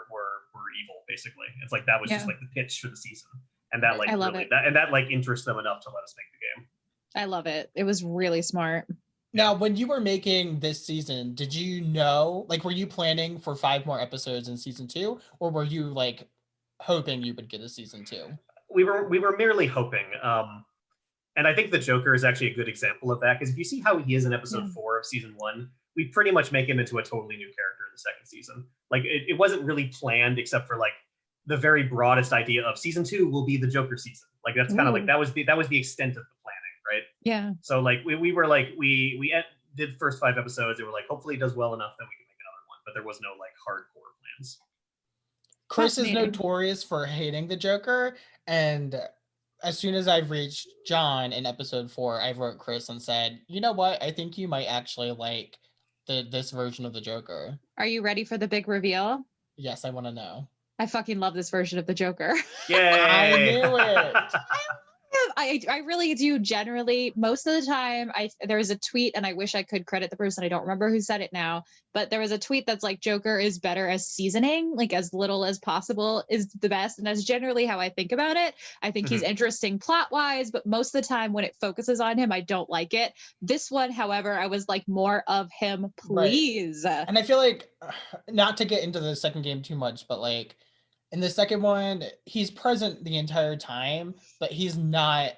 evil, basically. It's like that was just like the pitch for the season. And that like that like interests them enough to let us make the game. I love it. It was really smart. Now, when you were making this season, did you know, like, were you planning for 5 more episodes in season 2, or were you like hoping you would get a season 2? We were merely hoping. And I think the Joker is actually a good example of that, because if you see how he is in episode 4 of season 1, we pretty much make him into a totally new character in the second season. Like it wasn't really planned, except for like the very broadest idea of season 2 will be the Joker season. Like that's kind of like that was the extent of the planning, right? Yeah. So like we were like we did the first 5 episodes. They were like, hopefully it does well enough that we can make another one, but there was no like hardcore plans. Chris is notorious for hating the Joker, and as soon as I've reached John in episode 4, I wrote Chris and said, you know what? I think you might actually like this version of the Joker. Are you ready for the big reveal? Yes, I want to know. I fucking love this version of the Joker. Yay! I knew it. I really do. Generally, most of the time, there was a tweet, and I wish I could credit the person. I don't remember who said it now, but there was a tweet that's like, Joker is better as seasoning, like as little as possible is the best. And that's generally how I think about it. I think he's interesting plot wise, but most of the time when it focuses on him, I don't like it. This one, however, I was like, more of him, please. Right. And I feel like, not to get into the second game too much, but like, in the second one, he's present the entire time, but he's not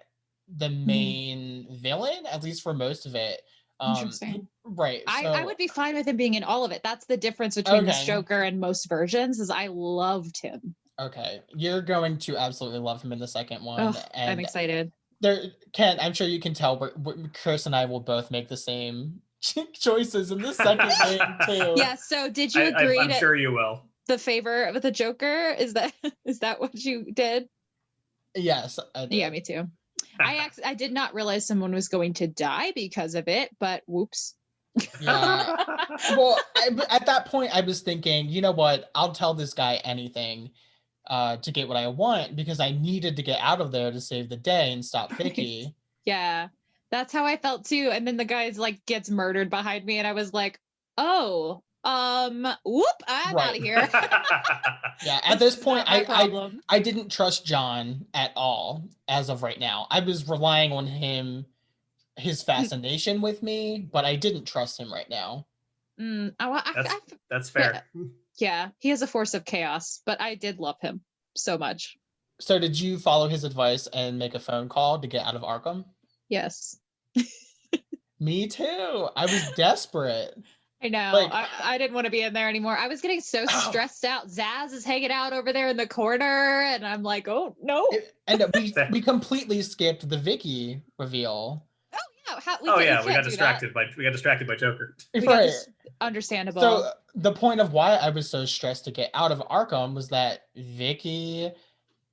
the main villain, at least for most of it. Interesting. Right. So, I would be fine with him being in all of it. That's the difference between this Joker and most versions, is I loved him. Okay. You're going to absolutely love him in the second one. Oh, and I'm excited. I'm sure you can tell, but Chris and I will both make the same choices in the second game too. Yeah, so did you agree? I'm sure you will. The favor with the Joker, is that what you did? Yes, I did. Yeah, me too. I did not realize someone was going to die because of it, but whoops. Yeah. Well, at that point, I was thinking, you know what? I'll tell this guy anything to get what I want, because I needed to get out of there to save the day and stop Vicky. Yeah, that's how I felt too. And then the guy's like gets murdered behind me, and I was like, oh. Whoop, I'm out of here. Yeah, at this point, I didn't trust John at all as of right now. I was relying on his fascination with me, but I didn't trust him right now. That's fair. Yeah, he has a force of chaos, but I did love him so much. So did you follow his advice and make a phone call to get out of Arkham? Yes. Me too. I was desperate. I know. Like, I didn't want to be in there anymore. I was getting so stressed out. Zaz is hanging out over there in the corner, and I'm like, oh no. And we completely skipped the Vicky reveal. Oh yeah. We got distracted by Joker. Right. Understandable. So the point of why I was so stressed to get out of Arkham was that Vicky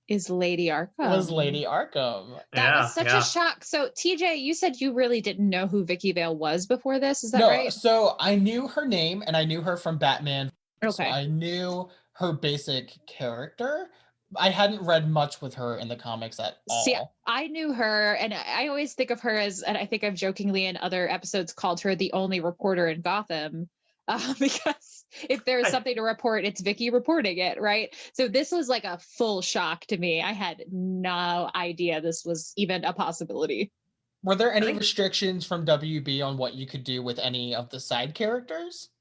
is Lady Arkham. That was such a shock. So TJ, you said you really didn't know who Vicky Vale was before this. Is that right? No, so I knew her name, and I knew her from Batman. Okay. So I knew her basic character. I hadn't read much with her in the comics at all. See, I knew her, and I always think of her as, and I think I've jokingly in other episodes called her the only reporter in Gotham. Because if there's something to report, it's Vicky reporting it, right? So this was like a full shock to me. I had no idea this was even a possibility. Were there any restrictions from WB on what you could do with any of the side characters?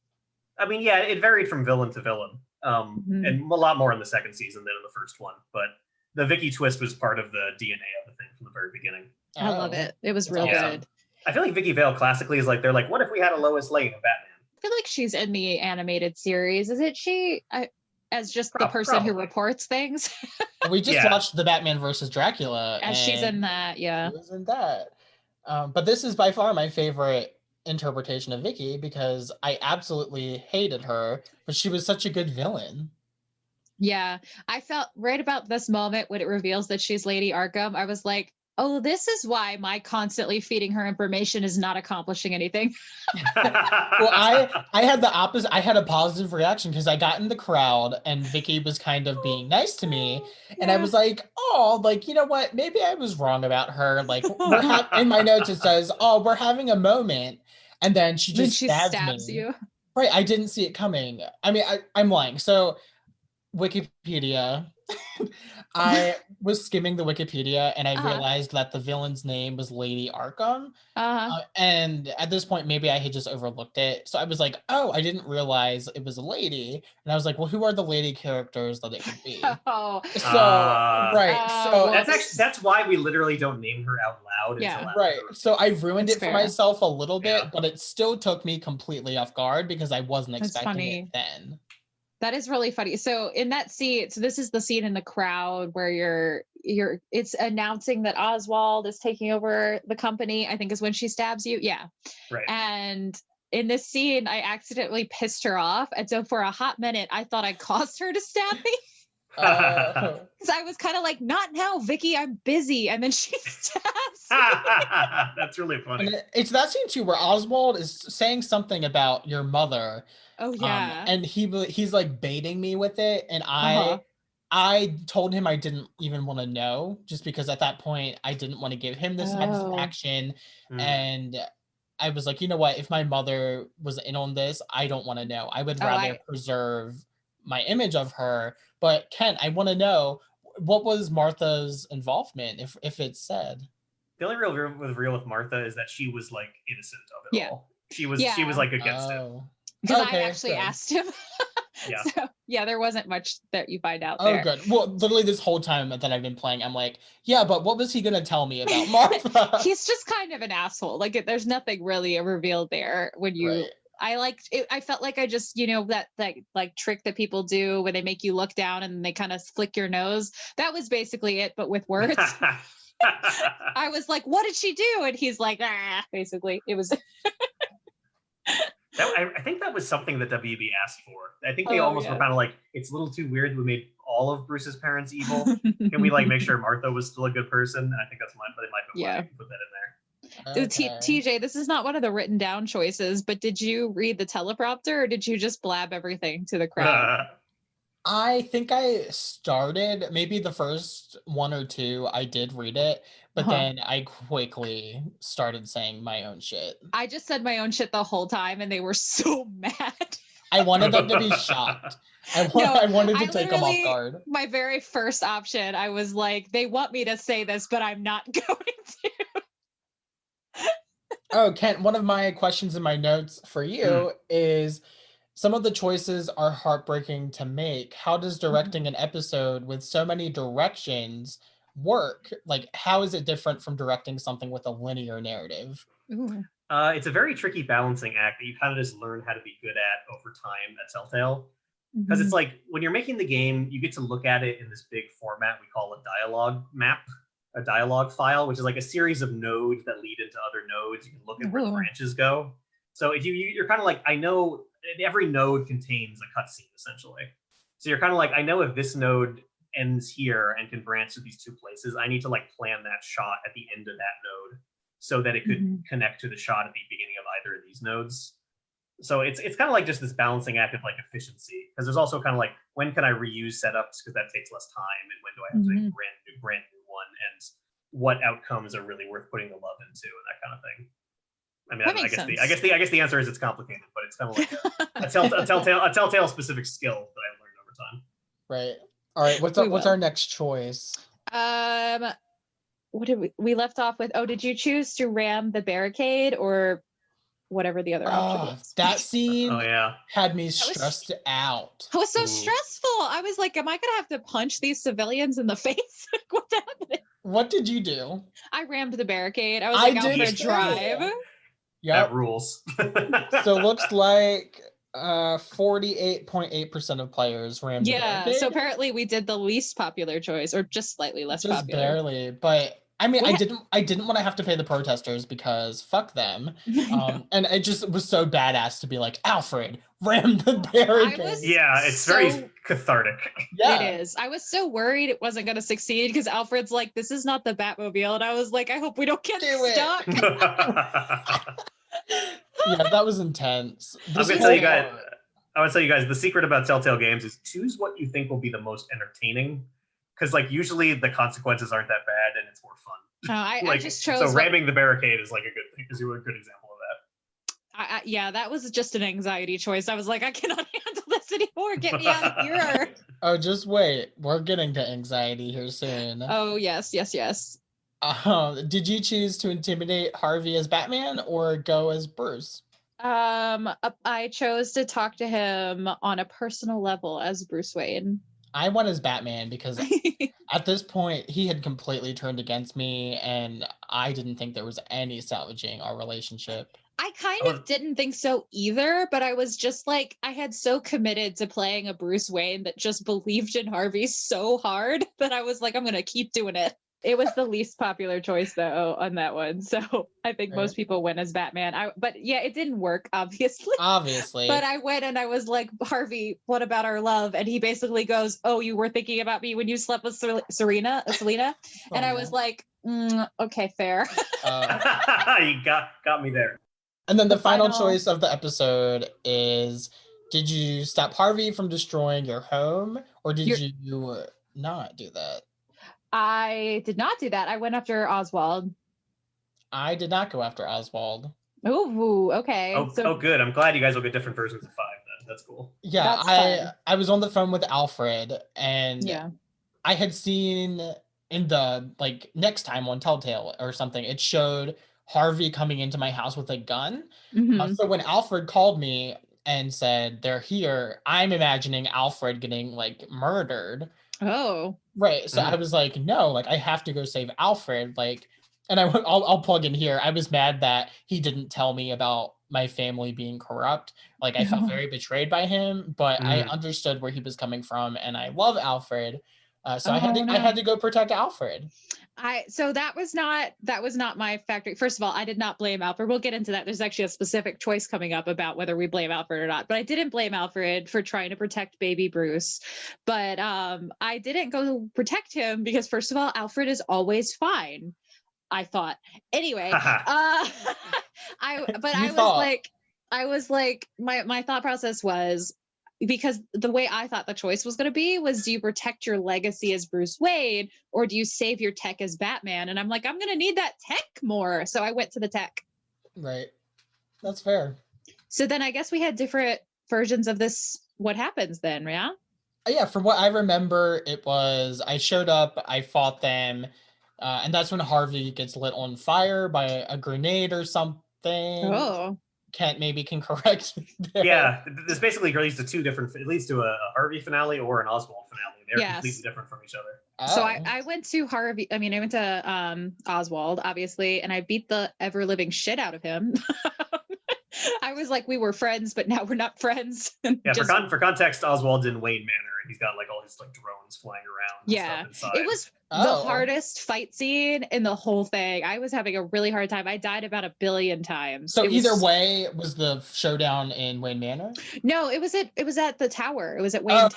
I mean, yeah, it varied from villain to villain, and a lot more in the second season than in the first one. But the Vicky twist was part of the DNA of the thing from the very beginning. I love it. It was real good. I feel like Vicky Vale classically is like, they're like, what if we had a Lois Lane of Batman? I feel like she's in the animated series. Isn't she? As just the person who reports things. We just watched the Batman versus Dracula. As she's in that, yeah. She was in that. But this is by far my favorite interpretation of Vicky because I absolutely hated her, but she was such a good villain. Yeah, I felt right about this moment when it reveals that she's Lady Arkham. I was like, oh, this is why my constantly feeding her information is not accomplishing anything. Well, I had the opposite. I had a positive reaction because I got in the crowd and Vicky was kind of being nice to me, and I was like, "Oh, like you know what? Maybe I was wrong about her." Like in my notes it says, "Oh, we're having a moment," and then she just stabs me. You. Right, I didn't see it coming. I mean, I'm lying. So Wikipedia. I was skimming the Wikipedia and I realized that the villain's name was Lady Arkham. And at this point, maybe I had just overlooked it. So I was like, oh, I didn't realize it was a lady. And I was like, well, who are the lady characters that it could be? So that's why we literally don't name her out loud. Yeah. Right. So I ruined it for myself a little bit, but it still took me completely off guard because I wasn't expecting it then. That is really funny. So in that scene, so this is the scene in the crowd where it's announcing that Oswald is taking over the company, I think is when she stabs you. Yeah. Right. And in this scene, I accidentally pissed her off. And so for a hot minute, I thought I caused her to stab me. Because I was kind of like, not now, Vicky, I'm busy. And then she stabs me. That's really funny. And it's that scene too where Oswald is saying something about your mother. Oh yeah. And he's like baiting me with it, and I told him I didn't even want to know, just because at that point I didn't want to give him the satisfaction, and I was like, you know what? If my mother was in on this, I don't want to know. I would rather preserve my image of her. But Ken, I want to know, what was Martha's involvement, if it's said? The only real with Martha is that she was like innocent of it all. She was like against it. Because I actually asked him. Yeah. So, yeah, there wasn't much that you find out there. Oh, good. Well, literally this whole time that I've been playing, I'm like, yeah, but what was he going to tell me about Martha? He's just kind of an asshole. Like, there's nothing really revealed there when you... Right. I liked it. I felt like I just, that like trick that people do when they make you look down and they kind of flick your nose. That was basically it, but with words. I was like, what did she do? And he's like, basically. It was... I think that was something that WB asked for. I think they almost were kind of like, it's a little too weird that we made all of Bruce's parents evil. Can we like make sure Martha was still a good person? And I think that's why they might have put that in there. TJ, this is not one of the written down choices, but did you read the teleprompter or did you just blab everything to the crowd? I think I started, maybe the first one or two, I did read it, but then I quickly started saying my own shit. I just said my own shit the whole time and they were so mad. I wanted them to be shocked. I wanted to take them off guard. My very first option, I was like, they want me to say this, but I'm not going to. Oh, Kent, one of my questions in my notes for you is, some of the choices are heartbreaking to make. How does directing an episode with so many directions work? Like, how is it different from directing something with a linear narrative? It's a very tricky balancing act that you kind of just learn how to be good at over time at Telltale. Because it's like, when you're making the game, you get to look at it in this big format we call a dialogue map, a dialogue file, which is like a series of nodes that lead into other nodes. You can look at where the branches go. So if you're kind of like, I know every node contains a cutscene, essentially. So you're kind of like, I know if this node ends here and can branch to these two places, I need to like plan that shot at the end of that node so that it could connect to the shot at the beginning of either of these nodes. So it's kind of like just this balancing act of like efficiency, because there's also kind of like, when can I reuse setups because that takes less time, and when do I have to make a brand new one, and what outcomes are really worth putting the love into, and that kind of thing. I mean, I guess the answer is it's complicated, but it's kind of like a Telltale specific skill that I learned over time. Right. All right. What's our next choice? What did we left off with? Oh, did you choose to ram the barricade or whatever the other option was? That scene had me stressed out. It was so stressful. I was like, am I gonna have to punch these civilians in the face? What's happening? What did you do? I rammed the barricade. I was like, out for a drive. That rules. So it looks like 48.8% of players rammed the barricade. So apparently we did the least popular choice, or just slightly less popular. Just barely, but I mean, What? I didn't want to have to pay the protesters because fuck them. And it just was so badass to be like, Alfred, ram the barricade. Yeah, it's very cathartic. It is. I was so worried it wasn't going to succeed because Alfred's like, this is not the Batmobile. And I was like, I hope we don't get stuck. Yeah, that was intense. I was going to tell you guys, the secret about Telltale games is choose what you think will be the most entertaining. Because like usually the consequences aren't that bad and it's more fun. I just chose. So ramming the barricade is like a good thing because you were a good example of that. Yeah, that was just an anxiety choice. I was like, I cannot handle this anymore. Get me out of here. Oh, just wait. We're getting to anxiety here soon. Oh, yes. Did you choose to intimidate Harvey as Batman or go as Bruce? I chose to talk to him on a personal level as Bruce Wayne. I went as Batman because at this point he had completely turned against me and I didn't think there was any salvaging our relationship. I kind of didn't think so either, but I was just like, I had so committed to playing a Bruce Wayne that just believed in Harvey so hard that I was like, I'm going to keep doing it. It was the least popular choice though on that one. So I think most people went as Batman. But yeah, it didn't work, obviously. But I went and I was like, Harvey, what about our love? And he basically goes, oh, you were thinking about me when you slept with Selena? And I was like, okay, fair. You got me there. And then the final choice of the episode is, did you stop Harvey from destroying your home or did you not do that? I did not do that. I went after Oswald. I did not go after Oswald. Ooh, okay. Oh, good. I'm glad you guys will get different versions of 5 then. That's cool. Yeah, I was on the phone with Alfred and I had seen in the next time on Telltale or something, it showed Harvey coming into my house with a gun. So when Alfred called me and said they're here, I'm imagining Alfred getting murdered. Oh, right. So I was like, no, I have to go save Alfred. And I'll plug in here. I was mad that he didn't tell me about my family being corrupt. I felt very betrayed by him, but I understood where he was coming from, and I love Alfred. So I had to go protect Alfred. So that was not my factory. First of all, I did not blame Alfred. We'll get into that. There's actually a specific choice coming up about whether we blame Alfred or not. But I didn't blame Alfred for trying to protect baby Bruce. But I didn't go protect him because, first of all, Alfred is always fine, I thought. Anyway, I was like, my thought process was, because the way I thought the choice was going to be was, do you protect your legacy as Bruce Wayne or do you save your tech as Batman? And I'm like, I'm going to need that tech more. So I went to the tech. Right. That's fair. So then I guess we had different versions of this. What happens then? Yeah. Yeah. From what I remember, it was, I showed up, I fought them. And that's when Harvey gets lit on fire by a grenade or something. Oh. Kent maybe can correct me there. Yeah, this basically leads to it leads to a Harvey finale or an Oswald finale. They're completely different from each other. Oh. So I went to Harvey. I went to Oswald, obviously, and I beat the ever living shit out of him. I was like, we were friends, but now we're not friends. Yeah, for context, Oswald's in Wayne Manor, and he's got all his drones flying around. Yeah, and stuff inside. It was the hardest fight scene in the whole thing. I was having a really hard time. I died about 1 billion times. So either way, was the showdown in Wayne Manor? No, it was at the tower. It was at Wayne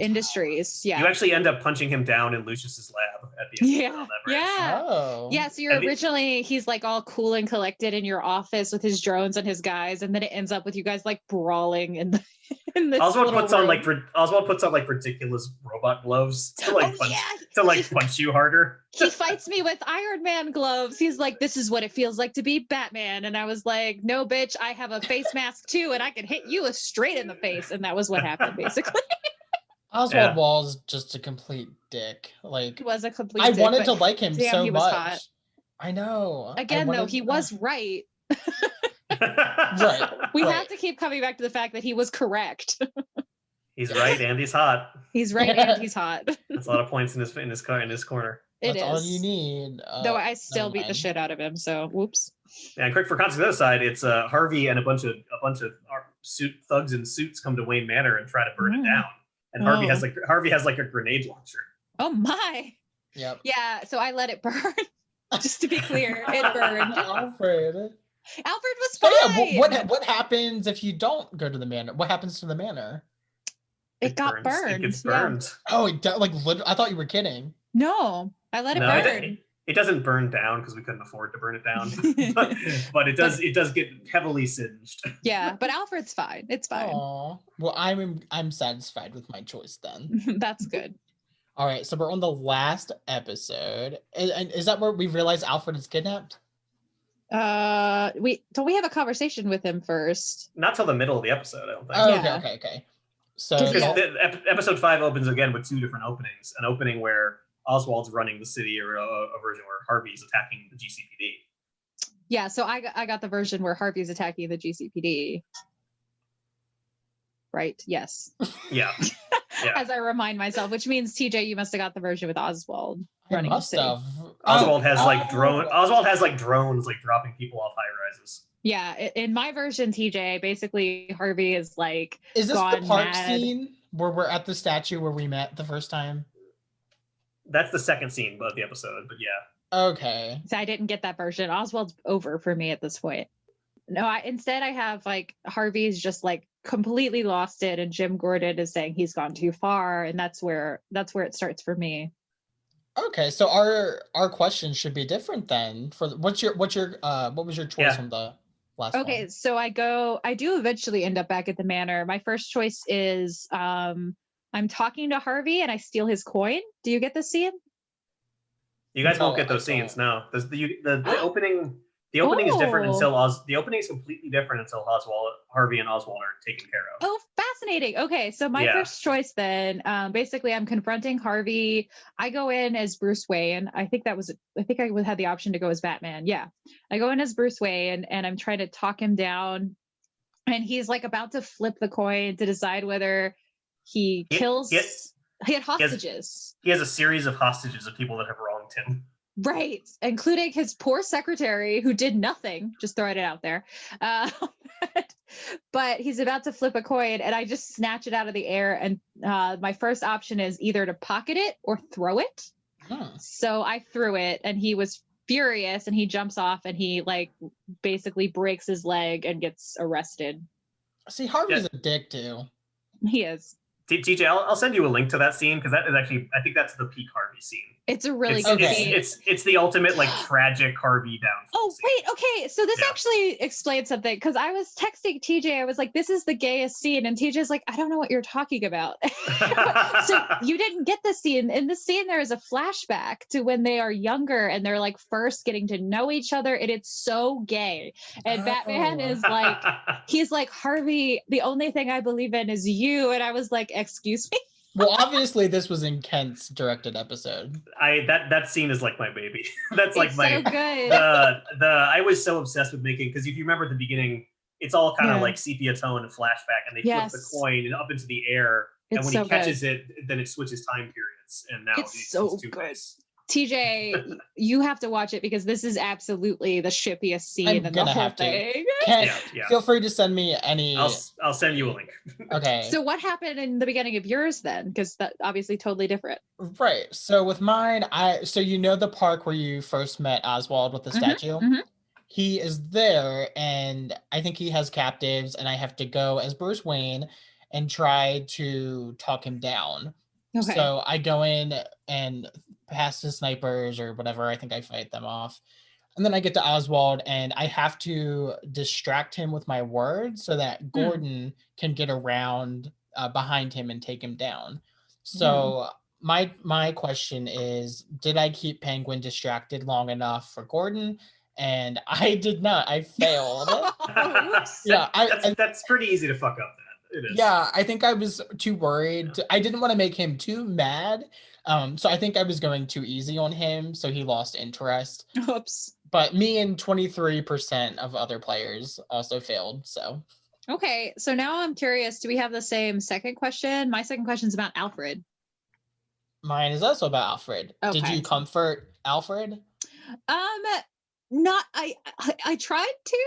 Industries. Yeah. You actually end up punching him down in Lucius's lab at the end. Yeah. Oh. Yeah. So he's all cool and collected in your office with his drones and his guys, and then it ends up with you guys brawling in the. Oswald puts on ridiculous robot gloves to punch you harder. He fights me with Iron Man gloves. He's like, this is what it feels like to be Batman. And I was like, no, bitch, I have a face mask too, and I can hit you straight in the face. And that was what happened, basically. Oswald was just a complete dick. He was a complete I dick, wanted to like him so he was much. hot. I know. Again, though, he was right. Right. We have to keep coming back to the fact that he was correct. He's right and he's hot. He's right and he's hot. That's a lot of points in his corner. That's all you need. Though I still beat the shit out of him, so whoops. And quick for context, on the other side, it's Harvey and a bunch of thugs in suits come to Wayne Manor and try to burn it down. And Harvey has a grenade launcher. Oh my. Yep. Yeah, so I let it burn. Just to be clear, it burned. Alfred. Alfred was So fine. yeah, what happens if you don't go to the manor? What happens to the manor? It got burns. burned. It gets Yeah. burned. Oh, I thought you were kidding. No, I let it No, burn. it doesn't burn down because we couldn't afford to burn it down. but it does. It does get heavily singed. Yeah, but Alfred's fine. It's fine. Aw. Well, I'm satisfied with my choice then. That's good. All right, so we're on the last episode. Is that where we realize Alfred is kidnapped? We have a conversation with him first. Not till the middle of the episode, I don't think. Oh, Yeah. okay. So Because episode 5 opens again with 2 different openings. An opening where Oswald's running the city, or a version where Harvey's attacking the GCPD. Yeah, so I got the version where Harvey's attacking the GCPD. Right? Yes. Yeah. Yeah. As I remind myself, which means TJ, you must have got the version with Oswald running the city. Oswald has Oswald has like drones like dropping people off high rises. Yeah, in my version, TJ, basically Harvey is like. Is this gone the park mad. scene where we're at the statue where we met the first time? That's the second scene of the episode, but yeah. Okay. So I didn't get that version. Oswald's over for me at this point. No, instead I have like Harvey's just like completely lost it, and Jim Gordon is saying he's gone too far, and that's where it starts for me. Okay, so our questions should be different then. For what was your choice from the last one? Okay, so I do eventually end up back at the manor. My first choice is I'm talking to Harvey and I steal his coin. Do you get this scene? You guys won't No, get those I scenes. No, the opening. The opening is different until the opening is completely different until Harvey and Oswald are taken care of. Oh, fascinating. Okay, so my first choice then, basically, I'm confronting Harvey. I go in as Bruce Wayne. I think I had the option to go as Batman. Yeah, I go in as Bruce Wayne, and I'm trying to talk him down, and he's like about to flip the coin to decide whether he kills. He had hostages. He has a series of hostages of people that have wronged him. Right, including his poor secretary who did nothing, just throwing it out there. But he's about to flip a coin, and I just snatch it out of the air. And my first option is either to pocket it or throw it. So I threw it, and he was furious, and he jumps off, and he like basically breaks his leg and gets arrested. See, Harvey's a dick too. He is. TJ, I'll send you a link to that scene because that is actually, I think that's the peak Harvey scene. It's a really good scene. It's the ultimate like tragic Harvey downfall. Oh wait, okay. So this actually explains something, because I was texting TJ. I was like, "This is the gayest scene," and TJ's like, "I don't know what you're talking about." So you didn't get the scene. In the scene, there is a flashback to when they are younger and they're like first getting to know each other, and it's so gay. And Batman is like, he's like, "Harvey, the only thing I believe in is you," and I was like, "Excuse me." Well, obviously, this was in Kent's directed episode. That scene is like my baby. That's like my so good. I was so obsessed with making, because if you remember at the beginning, it's all kind of like sepia tone and flashback, and they flip the coin up into the air, and when he catches it, then it switches time periods, and now it's so good. Nice. TJ, you have to watch it because this is absolutely the shippiest scene in the whole thing. Feel free to send me any. I'll send you a link. Okay. So what happened in the beginning of yours then? Because that obviously totally different. Right. So with mine, so you know the park where you first met Oswald with the statue? Mm-hmm. He is there, and I think he has captives, and I have to go as Bruce Wayne and try to talk him down. Okay. So I go in and past the snipers or whatever, I think I fight them off. And then I get to Oswald, and I have to distract him with my words so that Gordon can get around behind him and take him down. So my question is, did I keep Penguin distracted long enough for Gordon? And I did not. I failed. That's pretty easy to fuck up then. It is. Yeah, I think I was too worried. I didn't want to make him too mad. So I think I was going too easy on him, so he lost interest. Oops. But me and 23% of other players also failed, so. Okay, so now I'm curious, do we have the same second question? My second question is about Alfred. Mine is also about Alfred. Okay. Did you comfort Alfred? Not, I tried to.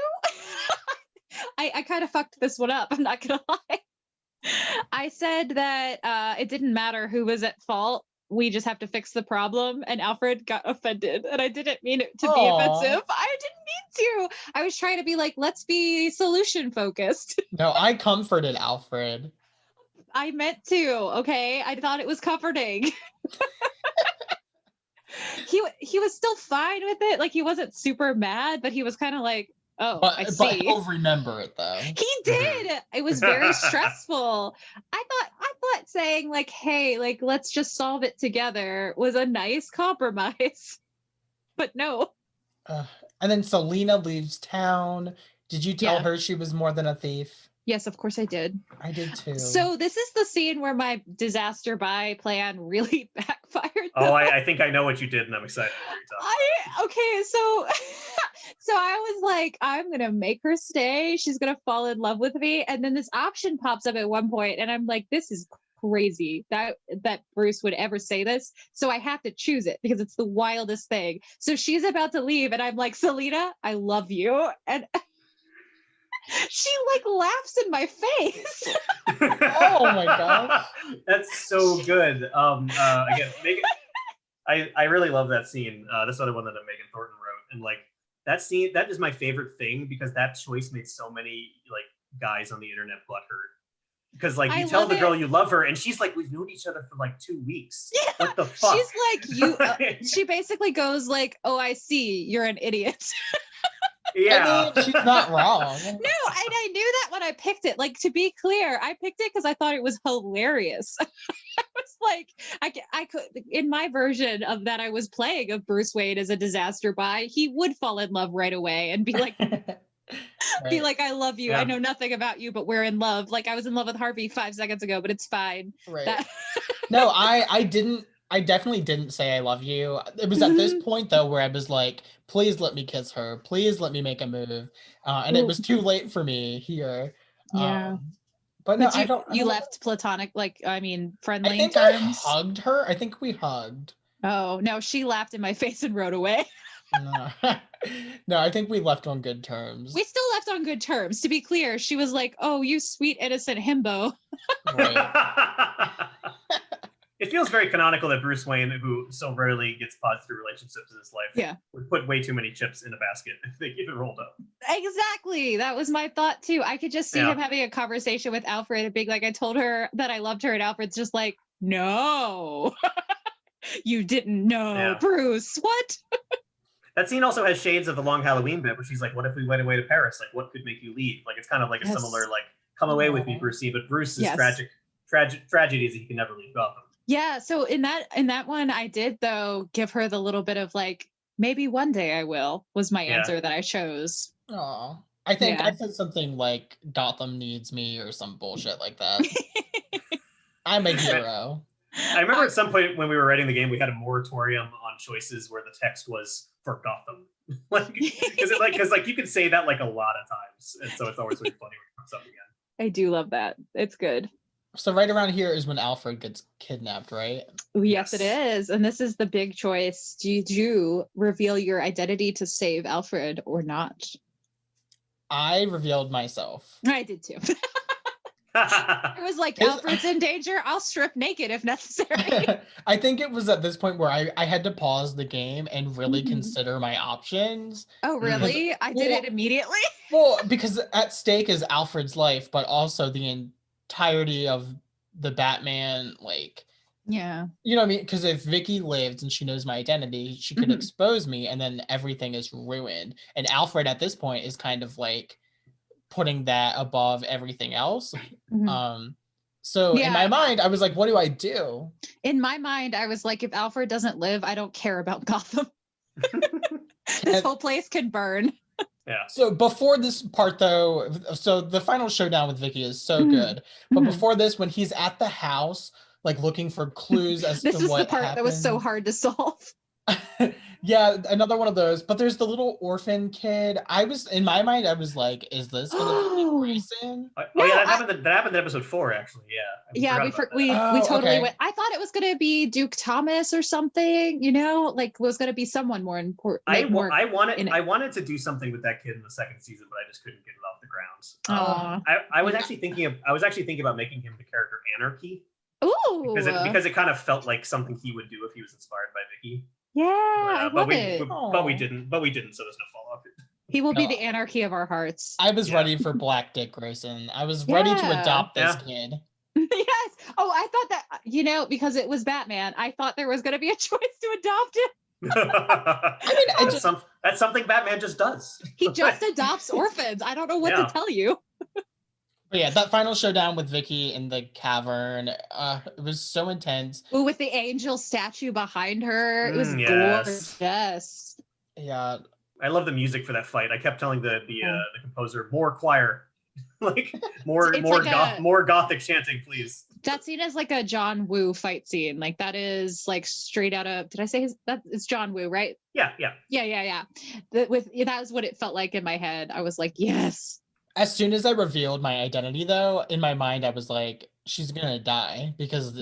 I kind of fucked this one up, I'm not gonna lie. I said that it didn't matter who was at fault. we just have to fix the problem, and Alfred got offended, and I didn't mean it to be Aw. offensive. I didn't mean to. I was trying to be like, let's be solution focused. No, I comforted Alfred. I meant to, okay? I thought it was comforting. He was still fine with it. Like, he wasn't super mad, but he was kind of like, oh, I But see. he'll remember it though. He did. It was very stressful. I thought saying like, hey, like, let's just solve it together was a nice compromise. But no. And then Selena leaves town. Did you tell Yeah. her she was more than a thief? Yes, of course I did. I did too. So this is the scene where my disaster buy plan really backfired. Oh, I think I know what you did, and I'm excited to hear you talk. Okay, so so I was like, I'm gonna make her stay. She's gonna fall in love with me. And then this option pops up at one point, and I'm like, this is crazy that Bruce would ever say this. So I have to choose it because it's the wildest thing. So she's about to leave, and I'm like, Selena, I love you. And she like laughs in my face. Oh my gosh. That's so good. Again, Megan, I really love that scene. This other one that Megan Thornton wrote, and like that scene, that is my favorite thing because that choice made so many like guys on the internet butthurt. Because like you tell the girl you love her, and she's like, we've known each other for like 2 weeks. Yeah, what the fuck? She's like, she basically goes like, oh, I see, you're an idiot. Yeah. I mean, she's not wrong. No, and I knew that when I picked it. Like, to be clear, I picked it because I thought it was hilarious. I was like, I could, in my version of that I was playing of Bruce Wayne as a disaster buy, he would fall in love right away and be like, Right. be like, I love you. Yeah. I know nothing about you, but we're in love. Like, I was in love with Harvey 5 seconds ago, but it's fine. Right. No, I definitely didn't say I love you. It was at this point though where I was like, please let me kiss her. Please let me make a move. And it was too late for me here. Yeah. But no, But you left platonic, like, I mean, friendly I think terms. I hugged her. I think we hugged. Oh, no, she laughed in my face and rode away. No. No, I think we left on good terms. We still left on good terms. To be clear, she was like, oh, you sweet, innocent himbo. Right. It feels very canonical that Bruce Wayne, who so rarely gets positive relationships in his life, would put way too many chips in a basket if they keep it rolled up. Exactly. That was my thought too. I could just see him having a conversation with Alfred and being like, I told her that I loved her, and Alfred's just like, no, you didn't know, Bruce. What? That scene also has shades of the Long Halloween bit where she's like, what if we went away to Paris? Like, what could make you leave? Like, it's kind of like a similar, like, come away with me, Brucey. But Bruce's tragedy is that he can never leave Gotham. Yeah, so in that one, I did though give her the little bit of like, maybe one day I will, was my answer that I chose. Oh, I think I said something like Gotham needs me or some bullshit like that. I'm a hero. I remember at some point when we were writing the game, we had a moratorium on choices where the text was for Gotham, like because you could say that like a lot of times, and so it's always really funny when it comes up again. I do love that. It's good. So right around here is when Alfred gets kidnapped, right? Yes, it is. And this is the big choice. Did you reveal your identity to save Alfred or not? I revealed myself. I did too. It was like, Alfred's in danger. I'll strip naked if necessary. I think it was at this point where I had to pause the game and really consider my options. Oh, really? I did it immediately? Well, because at stake is Alfred's life, but also the entirety of the Batman, like, yeah, you know what I mean? Because if Vicky lived and she knows my identity, she could expose me, and then everything is ruined. And Alfred at this point is kind of like putting that above everything else. So in my mind, I was like, what do I do? In my mind, I was like, if Alfred doesn't live, I don't care about Gotham. This whole place can burn. Yeah. So before this part though, so the final showdown with Vicky is so good. But before this, when he's at the house, like looking for clues as to what happened. This is the part that was so hard to solve. Yeah, another one of those. But there's the little orphan kid. In my mind, I was like, is this gonna be Grayson? That happened in episode 4, actually. Yeah. We totally went. I thought it was gonna be Duke Thomas or something, you know, like was gonna be someone more important. I wanted to do something with that kid in the second season, but I just couldn't get it off the ground. I was actually thinking about making him the character Anarchy. Ooh. Because it kind of felt like something he would do if he was inspired by Vicky. Yeah, I love it. But we didn't. So there's no follow up. He will be the anarchy of our hearts. I was ready for Black Dick Grayson. I was ready to adopt this kid. Yes. Oh, I thought that, because it was Batman, I thought there was going to be a choice to adopt him. I mean, that's something Batman just does. He just adopts orphans. I don't know what to tell you. But yeah, that final showdown with Vicky in the cavern, it was so intense. Ooh, with the angel statue behind her. It was gorgeous. Yeah. I love the music for that fight. I kept telling the composer, more choir. Like more gothic chanting, please. That scene is like a John Woo fight scene. Like that is like straight out of, did I say it's John Woo, right? Yeah. That was what it felt like in my head. I was like, yes. As soon as I revealed my identity, though, in my mind, I was like, she's going to die because,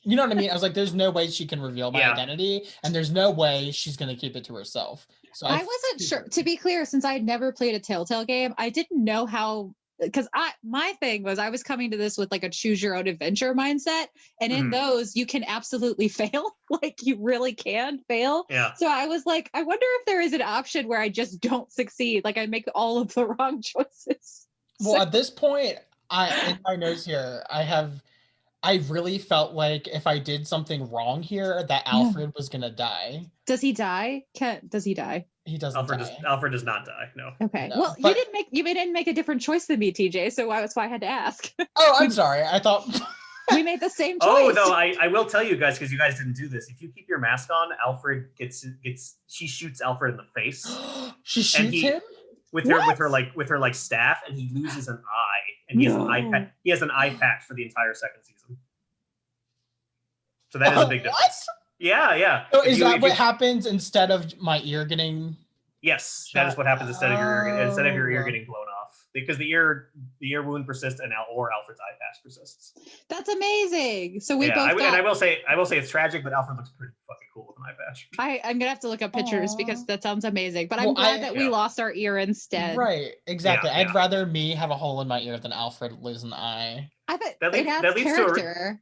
you know what I mean? I was like, there's no way she can reveal my identity, and there's no way she's going to keep it to herself. So I wasn't sure. To be clear, since I had never played a Telltale game, I didn't know how, because my thing was I was coming to this with like a choose your own adventure mindset. And in those, you can absolutely fail. Like you really can fail. Yeah. So I was like, I wonder if there is an option where I just don't succeed. Like I make all of the wrong choices. Well, at this point, in my notes here, I really felt like if I did something wrong here, that Alfred was gonna die. Does he die? Does he die? He doesn't die. Alfred does not die. No. Okay. No, well, you didn't make a different choice than me, TJ. So that's why I had to ask. Oh, I'm sorry. I thought we made the same choice. Oh no, I will tell you guys because you guys didn't do this. If you keep your mask on, Alfred she shoots Alfred in the face. She shoots him with her staff, and he loses an eye, and he has an eye patch for the entire second season. So that is a big difference. Yeah. So is that what happens instead of my ear getting? Yes, that is what happens instead of your ear getting blown off, because the ear wound persists or Alfred's eye patch persists. That's amazing. So we both. And I will say it's tragic, but Alfred looks pretty fucking cool with an eye patch. I'm gonna have to look up pictures because that sounds amazing. But I'm glad that we lost our ear instead. Right, exactly. I'd rather me have a hole in my ear than Alfred lose an eye. I bet that leads character.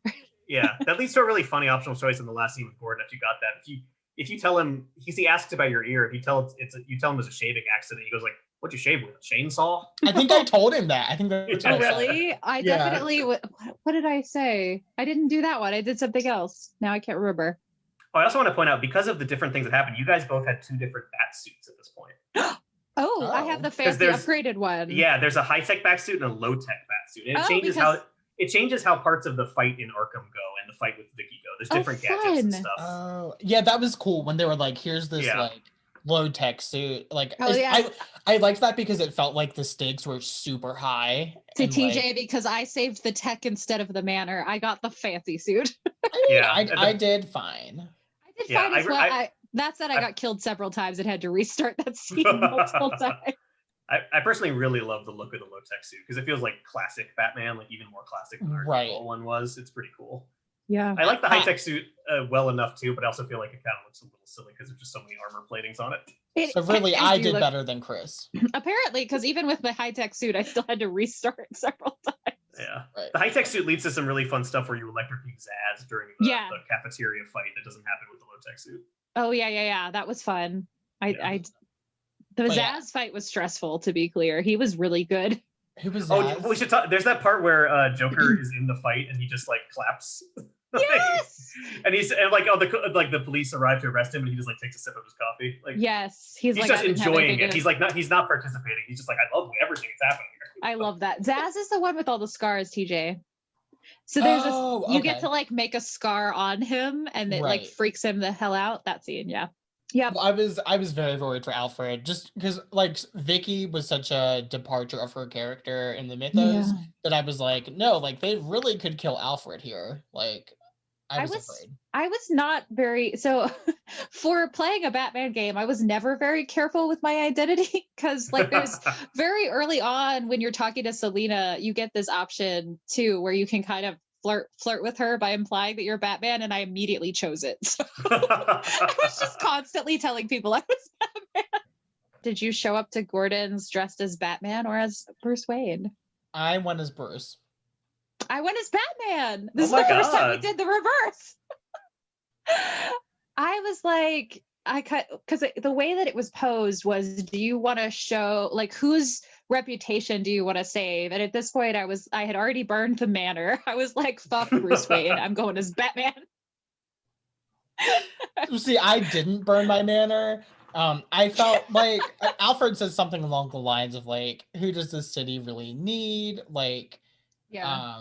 That leads to a really funny optional choice in the last scene with Gordon. If you got that, if you tell him, he asks about your ear. If you tell him it's a shaving accident, he goes like, "What'd you shave with? A chainsaw?" I think I told him that. I think that's really. I definitely. What did I say? I didn't do that one. I did something else. Now I can't remember. Oh, I also want to point out, because of the different things that happened, you guys both had two different bat suits at this point. Oh, I have the fancy upgraded one. Yeah, there's a high-tech bat suit and a low-tech bat suit, and it changes how parts of the fight in Arkham go and the fight with Vicky go. There's different gadgets and stuff. Oh, yeah, that was cool when they were like, "Here's this like low-tech suit." Like, I liked that because it felt like the stakes were super high. To TJ, because I saved the tech instead of the manor, I got the fancy suit. I did fine. I did fine as well. That said, I got killed several times and had to restart that scene multiple times. I personally really love the look of the low-tech suit because it feels like classic Batman, like even more classic than our one was. It's pretty cool. Yeah. I like the high-tech suit well enough too, but I also feel like it kind of looks a little silly because there's just so many armor platings on it. So really, I did better than Chris. Apparently, because even with the high-tech suit, I still had to restart it several times. Yeah. Right. The high-tech suit leads to some really fun stuff where you electrocute Zaz during the cafeteria fight that doesn't happen with the low-tech suit. Oh, yeah. That was fun. The Zaz fight was stressful, to be clear. He was really good. Who was Zaz? Oh, we should talk. There's that part where Joker is in the fight and he just like claps. Yes. And the police arrive to arrest him and he just like takes a sip of his coffee. Like yes, he's like, just enjoying it. He's not participating. He's just like, I love everything that's happening here. I love that. Zaz is the one with all the scars, TJ. So there's you get to like make a scar on him and it like freaks him the hell out. That scene, yeah. Yeah, well, I was very worried for Alfred just because like Vicky was such a departure of her character in the mythos that I was like, no, like they really could kill Alfred here. Like I was afraid. I was not very for playing a Batman game. I was never very careful with my identity because like there's very early on when you're talking to Selena, you get this option too where you can kind of flirt with her by implying that you're Batman, and I immediately chose it. So I was just constantly telling people I was Batman. Did you show up to Gordon's dressed as Batman or as Bruce Wayne? I went as Bruce. I went as Batman. This Oh is my the first time we God. did the reverse. I was like, because the way that it was posed was, do you want to show, like, whose reputation do you want to save? And at this point, I had already burned the manor. I was like, fuck Bruce Wayne. I'm going as Batman. See, I didn't burn my manor. I felt like Alfred says something along the lines of like, who does this city really need? Like, Yeah.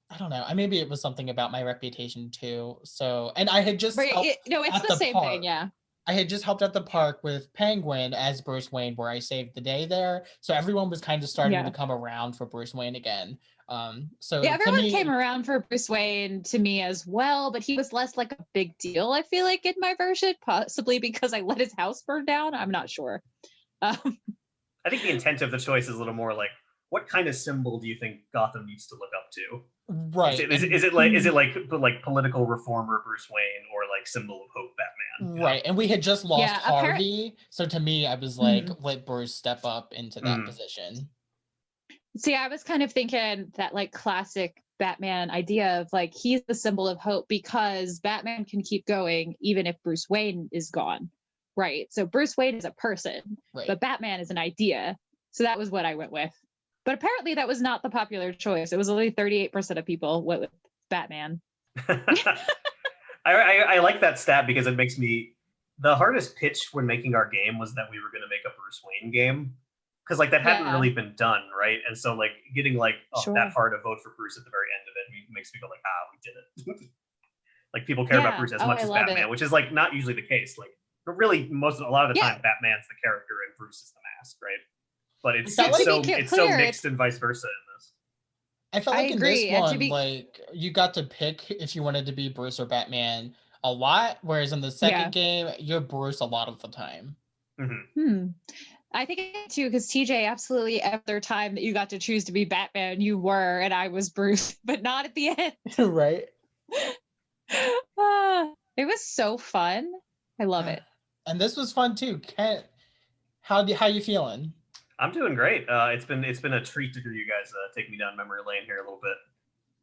I don't know. Maybe it was something about my reputation too. So, and I had just helped It's at the the same park. thing. Yeah. I had just helped at the park with Penguin as Bruce Wayne, where I saved the day there. So everyone was kind of starting to come around for Bruce Wayne again. So Yeah, to everyone me, came around for Bruce Wayne to me as well, but he was less like a big deal, I feel like, in my version, possibly because I let his house burn down. I'm not sure. I think the intent of the choice is a little more like, what kind of symbol do you think Gotham needs to look up to? right? Is it like political reformer Bruce Wayne, or like symbol of hope Batman? Right, and we had just lost Yeah, Harvey, so to me, I was like, let Bruce step up into that position. See, I was kind of thinking that like classic Batman idea of like, he's the symbol of hope because Batman can keep going even if Bruce Wayne is gone. Right. So Bruce Wayne is a person, but Batman is an idea. So that was what I went with. But apparently that was not the popular choice. It was only 38% of people went with Batman. I like that stat because it makes me, the hardest pitch when making our game was that we were going to make a Bruce Wayne game. Because like that hadn't really been done, right? And so like getting like that far to vote for Bruce at the very end of it makes me go like, we did it. Like people care about Bruce as much as Batman, which is like not usually the case. Like, but really a lot of the time, Batman's the character and Bruce is the mask, right? But it's so mixed and vice versa in this. I felt like in this one, like you got to pick if you wanted to be Bruce or Batman a lot, whereas in the second game, you're Bruce a lot of the time. I think too, because TJ, absolutely every time that you got to choose to be Batman, you were, and I was Bruce, but not at the end. Right. It was so fun. I love it. And this was fun too. Kent, how you feeling? I'm doing great. It's been a treat to hear you guys take me down memory lane here a little bit.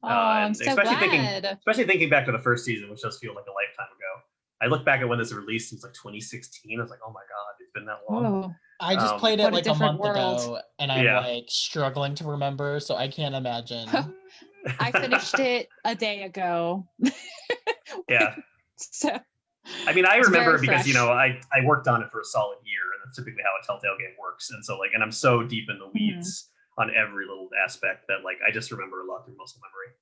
I'm so glad. Especially thinking back to the first season, which does feel like a lifetime ago. I look back at when this was released, it was like 2016. I was like, oh my god, it's been that long. Oh. I just played it like a month ago, and I'm like struggling to remember, so I can't imagine. I finished it a day ago. Yeah. So I mean, I remember because I worked on it for a solid year, and that's typically how a Telltale game works. And so like, and I'm so deep in the weeds on every little aspect that like I just remember a lot through muscle memory.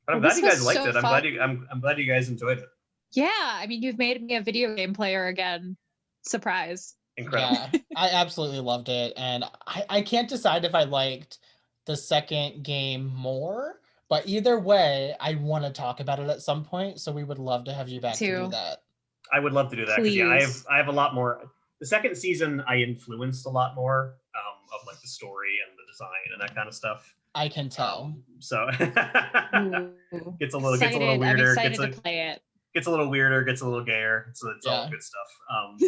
But I'm glad you guys liked it. I'm glad you guys enjoyed it. Yeah, I mean, you've made me a video game player again. Surprise. Incredible. Yeah, I absolutely loved it, and I can't decide if I liked the second game more, but either way, I want to talk about it at some point, so we would love to have you back to do that. I would love to do that because I have a lot more. The second season, I influenced a lot more of like the story and the design and that kind of stuff. I can tell. So gets a little weirder. I'm excited to play it. Gets a little weirder, gets a little gayer. It's all good stuff.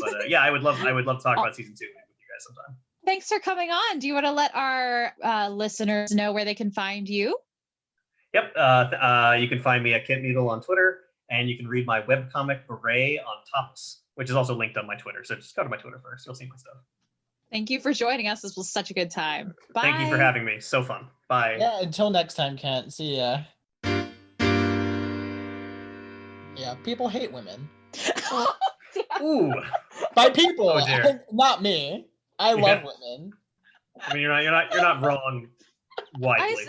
But I would love to talk about season 2 with you guys sometime. Thanks for coming on. Do you want to let our listeners know where they can find you? Yep. You can find me at Kent Needle on Twitter, and you can read my webcomic Beret on Tops, which is also linked on my Twitter. So just go to my Twitter first. You'll see my stuff. Thank you for joining us. This was such a good time. Bye. Thank you for having me. So fun. Bye. Yeah, until next time, Kent. See ya. Yeah, people hate women. Ooh. By people, Oh, dear. not me. I love women. I mean, you're not wrong widely.